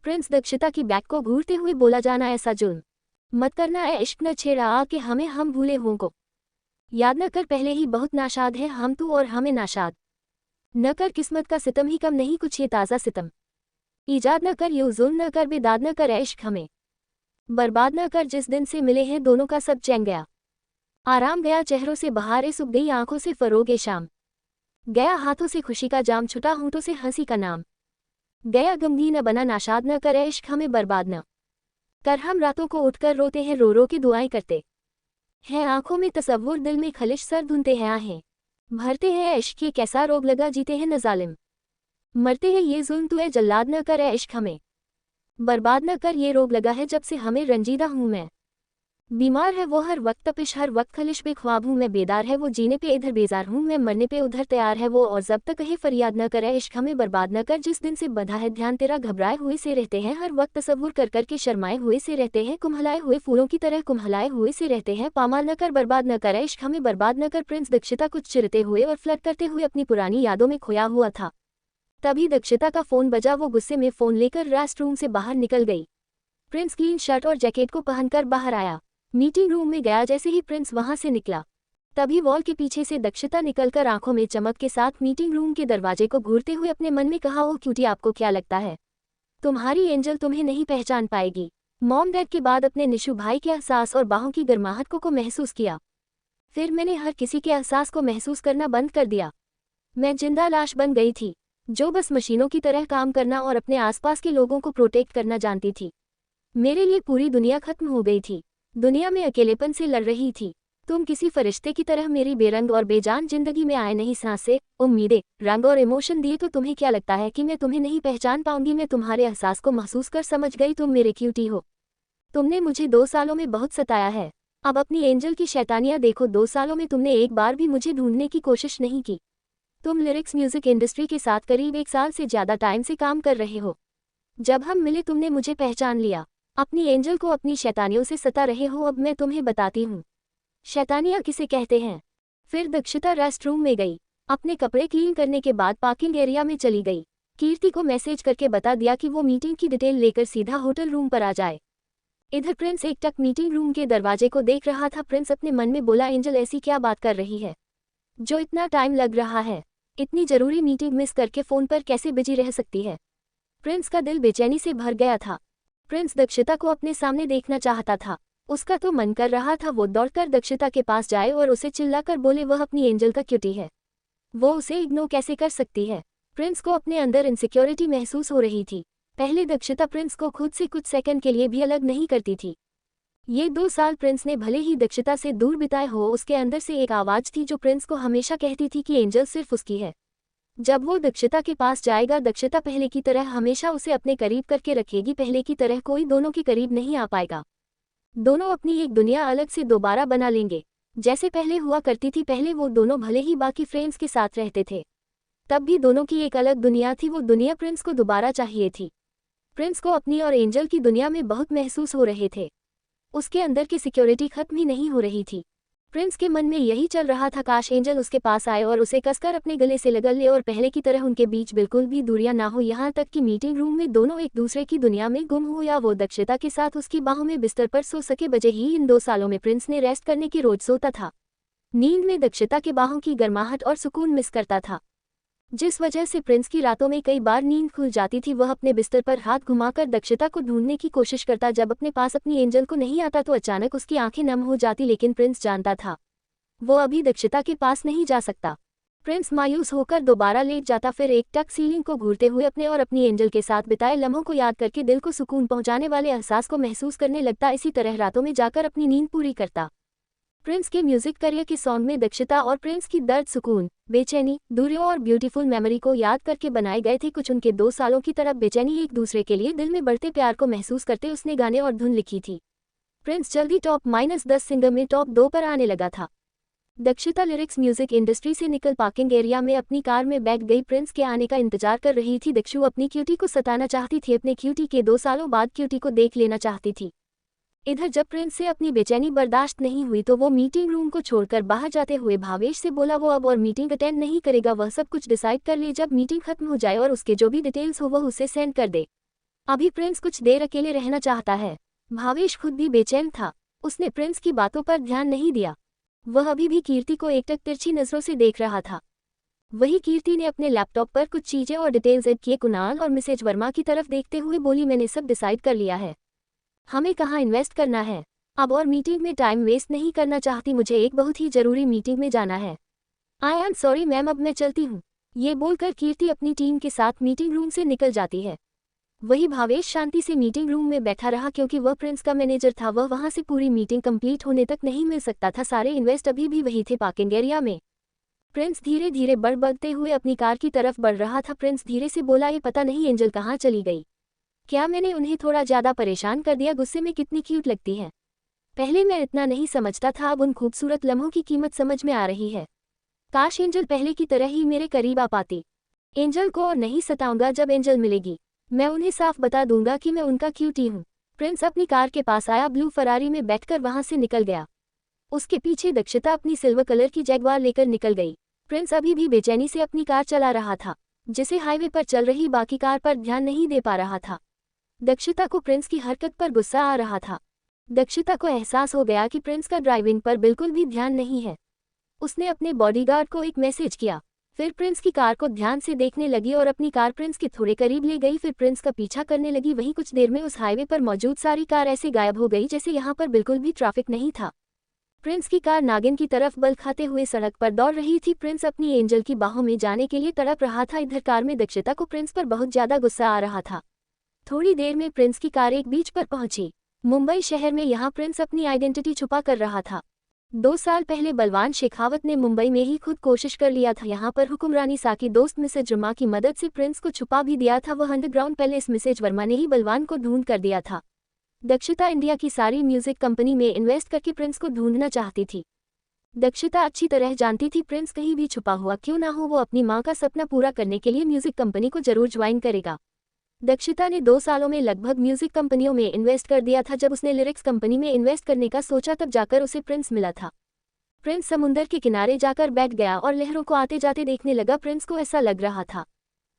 प्रिंस दक्षिता की बैक को घूरते हुए बोला, जाना ऐसा जुल्म मत करना है। इश्क न छेड़ा आके हमें, हम भूले हों को याद न कर। पहले ही बहुत नाशाद है हम, तू और हमें नाशाद न कर। किस्मत का सितम ही कम नहीं कुछ ये ताज़ा सितम। ईजाद न कर, यूं जुल्म न कर, बेदाद न कर, इश्क हमें बर्बाद न कर। जिस दिन से मिले हैं दोनों का सब चैन गया, आराम गया, चेहरों से बहारें सूख गई, आंखों से फरोगे शाम गया, हाथों से खुशी का जाम छुटा, होंठों से हंसी का नाम गया। गमगीन न बना, नाशाद न करे, इश्क हमें बर्बाद न कर। हम रातों को उठकर रोते हैं, रो रो के दुआएं करते हैं, आंखों में तसव्वुर, दिल में खलिश, सर धुनते हैं, आहें भरते हैं। इश्क ये कैसा रोग लगा, जीते हैं न जालिम, मरते हैं ये जुल्म, तू है जल्लाद न कर, इश्क हमें बर्बाद न कर। ये रोग लगा है जब से हमें, रंजीदा हूँ मैं, बीमार है वो हर वक्त, तपिश हर वक्त, खलिश बेख्वाब हूँ मैं, बेदार है वो, जीने पे इधर बेजार हूँ मैं, मरने पे उधर तैयार है वो, और जब तक कहे फरियाद न करे, इश्क हमें बर्बाद न कर। जिस दिन से बंधा है ध्यान तेरा, घबराए हुए से रहते हैं, हर वक्त तसव्वुर कर कर के शर्माए हुए से रहते हैं, कुम्हलाए हुए फूलों की तरह कुम्हलाए हुए से रहते हैं, पामाल न कर, बर्बाद न कर, इश्क हमें बर्बाद न कर। प्रिंस दक्षिता कुछ चिरते हुए और फ्लर्ट करते हुए अपनी पुरानी यादों में खोया हुआ था। तभी दक्षिता का फोन बजा। वो गुस्से में फोन लेकर रेस्ट रूम से बाहर निकल गई। प्रिंस क्लीन शर्ट और जैकेट को पहनकर बाहर आया, मीटिंग रूम में गया। जैसे ही प्रिंस वहां से निकला, तभी वॉल के पीछे से दक्षिता निकलकर आंखों में चमक के साथ मीटिंग रूम के दरवाजे को घूरते हुए अपने मन में कहा, ओ क्यूटी, आपको क्या लगता है तुम्हारी एंजल तुम्हें नहीं पहचान पाएगी? मॉम डैड के बाद अपने निशु भाई के एहसास और बाहों की गर्माहट को महसूस किया। फिर मैंने हर किसी के एहसास को महसूस करना बंद कर दिया। मैं जिंदा लाश बन गई थी जो बस मशीनों की तरह काम करना और अपने आसपास के लोगों को प्रोटेक्ट करना जानती थी। मेरे लिए पूरी दुनिया खत्म हो गई थी। दुनिया में अकेलेपन से लड़ रही थी। तुम किसी फरिश्ते की तरह मेरी बेरंग और बेजान जिंदगी में आए, नहीं सांसें, उम्मीदें, रंग और इमोशन दिए। तो तुम्हें क्या लगता है कि मैं तुम्हें नहीं पहचान पाऊंगी? मैं तुम्हारे एहसास को महसूस कर समझ गई। तुम मेरे क्यूटी हो। तुमने मुझे 2 सालों में बहुत सताया है। अब अपनी एंजल की शैतानियां देखो। 2 सालों में तुमने एक बार भी मुझे ढूंढने की कोशिश नहीं की। तुम लिरिक्स म्यूजिक इंडस्ट्री के साथ करीब 1 साल से ज्यादा टाइम से काम कर रहे हो। जब हम मिले तुमने मुझे पहचान लिया। अपनी एंजल को अपनी शैतानियों से सता रहे हो। अब मैं तुम्हें बताती हूँ शैतानियाँ किसे कहते हैं। फिर दक्षिता रेस्ट रूम में गई। अपने कपड़े क्लीन करने के बाद पार्किंग एरिया में चली गई। कीर्ति को मैसेज करके बता दिया कि वो मीटिंग की डिटेल लेकर सीधा होटल रूम पर आ जाए। इधर प्रिंस एकटक मीटिंग रूम के दरवाजे को देख रहा था। प्रिंस अपने मन में बोला, एंजल ऐसी क्या बात कर रही है जो इतना टाइम लग रहा है? इतनी जरूरी मीटिंग मिस करके फोन पर कैसे बिजी रह सकती है? प्रिंस का दिल बेचैनी से भर गया था। प्रिंस दक्षिता को अपने सामने देखना चाहता था। उसका तो मन कर रहा था वो दौड़कर दक्षिता के पास जाए और उसे चिल्लाकर बोले वह अपनी एंजल का क्यूटी है, वो उसे इग्नोर कैसे कर सकती है। प्रिंस को अपने अंदर इनसिक्योरिटी महसूस हो रही थी। पहले दक्षिता प्रिंस को खुद से कुछ सेकंड के लिए भी अलग नहीं करती थी। ये 2 साल प्रिंस ने भले ही दक्षिता से दूर बिताए हो, उसके अंदर से एक आवाज थी जो प्रिंस को हमेशा कहती थी कि एंजल सिर्फ उसकी है। जब वो दक्षता के पास जाएगा, दक्षता पहले की तरह हमेशा उसे अपने करीब करके रखेगी, पहले की तरह कोई दोनों के करीब नहीं आ पाएगा। दोनों अपनी एक दुनिया अलग से दोबारा बना लेंगे, जैसे पहले हुआ करती थी। पहले वो दोनों भले ही बाकी फ्रेंड्स के साथ रहते थे, तब भी दोनों की एक अलग दुनिया थी। वो दुनिया प्रिंस को दोबारा चाहिए थी। प्रिंस को अपनी और एंजल की दुनिया में बहुत महसूस हो रहे थे। उसके अंदर की सिक्योरिटी खत्म ही नहीं हो रही थी। प्रिंस के मन में यही चल रहा था, काश एंजल उसके पास आए और उसे कसकर अपने गले से लगा ले और पहले की तरह उनके बीच बिल्कुल भी दूरियां ना हो। यहाँ तक कि मीटिंग रूम में दोनों एक दूसरे की दुनिया में गुम हो या वो दक्षता के साथ उसकी बाहों में बिस्तर पर सो सके। बजे ही इन 2 सालों में प्रिंस ने रेस्ट करने की रोज सोता था। नींद में दक्षता के बाहों की गर्माहट और सुकून मिस करता था, जिस वजह से प्रिंस की रातों में कई बार नींद खुल जाती थी। वह अपने बिस्तर पर हाथ घुमाकर दक्षता को ढूंढने की कोशिश करता। जब अपने पास अपनी एंजल को नहीं आता तो अचानक उसकी आंखें नम हो जाती, लेकिन प्रिंस जानता था वो अभी दक्षता के पास नहीं जा सकता। प्रिंस मायूस होकर दोबारा लेट जाता, फिर एकटक सीलिंग को घूरते हुए अपने और अपनी एंजल के साथ बिताए लम्हों को याद करके दिल को सुकून पहुंचाने वाले एहसास को महसूस करने लगता। इसी तरह रातों में जाकर अपनी नींद पूरी करता। प्रिंस के म्यूजिक करियर के सॉन्ग में दक्षता और प्रिंस की दर्द, सुकून, बेचैनी, दूरियों और ब्यूटीफुल मेमोरी को याद करके बनाए गए थे। कुछ उनके 2 सालों की तरफ बेचैनी, एक दूसरे के लिए दिल में बढ़ते प्यार को महसूस करते उसने गाने और धुन लिखी थी। प्रिंस जल्दी टॉप -10 सिंगर में टॉप 2 पर आने लगा था। दक्षता लिरिक्स म्यूजिक इंडस्ट्री से निकल पार्किंग एरिया में अपनी कार में बैठ गई। प्रिंस के आने का इंतजार कर रही थी। दक्षु अपनी क्यूटी को सताना चाहती थी, अपने क्यूटी के 2 सालों बाद क्यूटी को देख लेना चाहती थी। इधर जब प्रिंस से अपनी बेचैनी बर्दाश्त नहीं हुई तो वो मीटिंग रूम को छोड़कर बाहर जाते हुए भावेश से बोला वो अब और मीटिंग अटेंड नहीं करेगा। वह सब कुछ डिसाइड कर ले, जब मीटिंग खत्म हो जाए और उसके जो भी डिटेल्स हो वह उसे सेंड कर दे। अभी प्रिंस कुछ देर अकेले रहना चाहता है। भावेश खुद भी बेचैन था, उसने प्रिंस की बातों पर ध्यान नहीं दिया। वह अभी भी कीर्ति को एकटक तिरछी नजरों से देख रहा था। वही कीर्ति ने अपने लैपटॉप पर कुछ चीजें और डिटेल्स ऐड किए। कुणाल और मिसेज वर्मा की तरफ देखते हुए बोली, मैंने सब डिसाइड कर लिया है, हमें कहाँ इन्वेस्ट करना है अब, और मीटिंग में टाइम वेस्ट नहीं करना चाहती। मुझे एक बहुत ही जरूरी मीटिंग में जाना है। आई एम सॉरी मैम, अब मैं चलती हूँ। ये बोलकर कीर्ति अपनी टीम के साथ मीटिंग रूम से निकल जाती है। वही भावेश शांति से मीटिंग रूम में बैठा रहा, क्योंकि वह प्रिंस का मैनेजर था। वह वहां से पूरी मीटिंग कंप्लीट होने तक नहीं मिल सकता था। सारे इन्वेस्ट अभी भी वही थे, पार्किंग एरिया में। प्रिंस धीरे धीरे बढ़ते हुए अपनी कार की तरफ बढ़ रहा था। प्रिंस धीरे से बोला, ये पता नहीं एंजल कहाँ चली गई, क्या मैंने उन्हें थोड़ा ज्यादा परेशान कर दिया। गुस्से में कितनी क्यूट लगती है, पहले मैं इतना नहीं समझता था, अब उन खूबसूरत लम्हों की कीमत समझ में आ रही है। काश एंजल पहले की तरह ही मेरे करीब आ पाती। एंजल को और नहीं सताऊंगा, जब एंजल मिलेगी मैं उन्हें साफ बता दूंगा कि मैं उनका क्यूटी हूँ। प्रिंस अपनी कार के पास आया, ब्लू फरारी में बैठकर वहां से निकल गया। उसके पीछे दक्षता अपनी सिल्वर कलर की जैगवार लेकर निकल गई। प्रिंस अभी भी बेचैनी से अपनी कार चला रहा था, जिसे हाईवे पर चल रही बाकी कार पर ध्यान नहीं दे पा रहा था। दक्षता को प्रिंस की हरकत पर गुस्सा आ रहा था। दक्षता को एहसास हो गया कि प्रिंस का ड्राइविंग पर बिल्कुल भी ध्यान नहीं है। उसने अपने बॉडीगार्ड को एक मैसेज किया, फिर प्रिंस की कार को ध्यान से देखने लगी और अपनी कार प्रिंस के थोड़े करीब ले गई। फिर प्रिंस का पीछा करने लगी। वहीं कुछ देर में उस हाईवे पर मौजूद सारी कार ऐसे गायब हो गई जैसे यहाँ पर बिल्कुल भी ट्रैफिक नहीं था। प्रिंस की कार नागिन की तरफ बल खाते हुए सड़क पर दौड़ रही थी। प्रिंस अपनी एंजल की बाहों में जाने के लिए तड़प रहा था। इधर कार में दक्षता को प्रिंस पर बहुत ज्यादा गुस्सा आ रहा था। थोड़ी देर में प्रिंस की कार एक बीच पर पहुंची। मुंबई शहर में यहाँ प्रिंस अपनी आइडेंटिटी छुपा कर रहा था। 2 साल पहले बलवान शेखावत ने मुंबई में ही खुद कोशिश कर लिया था। यहाँ पर हुक्मरानी सा की दोस्त मिसेज वर्मा की मदद से प्रिंस को छुपा भी दिया था। वह अंडरग्राउंड पैलेस मिसेज वर्मा ने ही बलवान को ढूंढ कर दिया था। दक्षता इंडिया की सारी म्यूजिक कंपनी में इन्वेस्ट करके प्रिंस को ढूंढना चाहती थी। दक्षता अच्छी तरह जानती थी प्रिंस कहीं भी छुपा हुआ क्यों ना हो, वो अपनी माँ का सपना पूरा करने के लिए म्यूजिक कंपनी को जरूर ज्वाइन करेगा। दक्षता ने 2 सालों में लगभग म्यूजिक कंपनियों में इन्वेस्ट कर दिया था। जब उसने लिरिक्स कंपनी में इन्वेस्ट करने का सोचा तब जाकर उसे प्रिंस मिला था। प्रिंस समुंदर के किनारे जाकर बैठ गया और लहरों को आते जाते देखने लगा। प्रिंस को ऐसा लग रहा था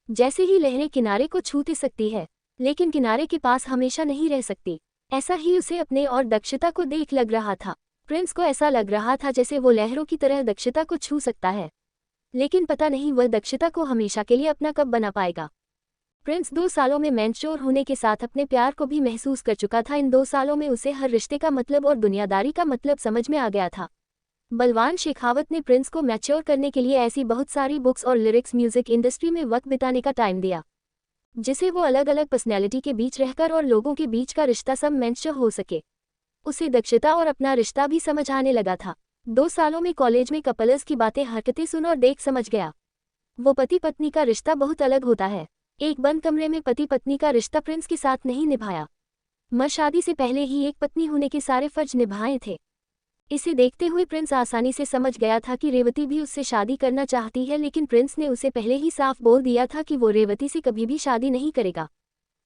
जैसे ही लहरें किनारे को छूते सकती है, लेकिन किनारे के पास हमेशा नहीं रह सकती। ऐसा ही उसे अपने और दक्षता को देख लग रहा था। प्रिंस को ऐसा लग रहा था जैसे वो लहरों की तरह दक्षता को छू सकता है, लेकिन पता नहीं वह दक्षता को हमेशा के लिए अपना कब बना पाएगा। प्रिंस 2 सालों में मैच्योर होने के साथ अपने प्यार को भी महसूस कर चुका था। इन 2 सालों में उसे हर रिश्ते का मतलब और दुनियादारी का मतलब समझ में आ गया था। बलवान शेखावत ने प्रिंस को मैच्योर करने के लिए ऐसी बहुत सारी बुक्स और लिरिक्स म्यूजिक इंडस्ट्री में वक्त बिताने का टाइम दिया, जिसे वो अलग अलग पर्सनैलिटी के बीच रहकर और लोगों के बीच का रिश्ता सब मैच्योर हो सके। उसे दक्षता और अपना रिश्ता भी समझ आने लगा था। 2 सालों में कॉलेज में कपल्स की बातें हरकतें सुन और देख समझ गया। वो पति पत्नी का रिश्ता बहुत अलग होता है। एक बंद कमरे में पति पत्नी का रिश्ता प्रिंस के साथ नहीं निभाया। मर शादी से पहले ही एक पत्नी होने के सारे फर्ज निभाए थे। इसे देखते हुए प्रिंस आसानी से समझ गया था कि रेवती भी उससे शादी करना चाहती है, लेकिन प्रिंस ने उसे पहले ही साफ बोल दिया था कि वो रेवती से कभी भी शादी नहीं करेगा।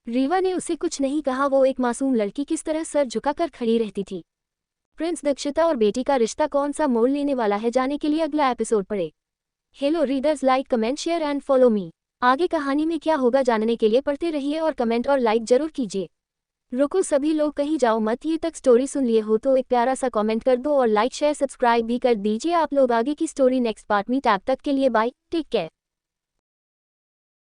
रीवा ने उसे कुछ नहीं कहा, वो एक मासूम लड़की किस तरह सर झुकाकर खड़ी रहती थी। प्रिंस दक्षिता और बेटी का रिश्ता कौन सा मोड़ लेने वाला है, जाने के लिए अगला एपिसोड पढ़े। Hello readers, like comment share and follow me. आगे कहानी में क्या होगा जानने के लिए पढ़ते रहिए और कमेंट और लाइक जरूर कीजिए। रुको सभी लोग, कहीं जाओ मत, ये तक स्टोरी सुन लिए हो तो एक प्यारा सा कमेंट कर दो और लाइक शेयर सब्सक्राइब भी कर दीजिए। आप लोग आगे की स्टोरी नेक्स्ट पार्ट में, तब तक के लिए बाय, टेक केयर।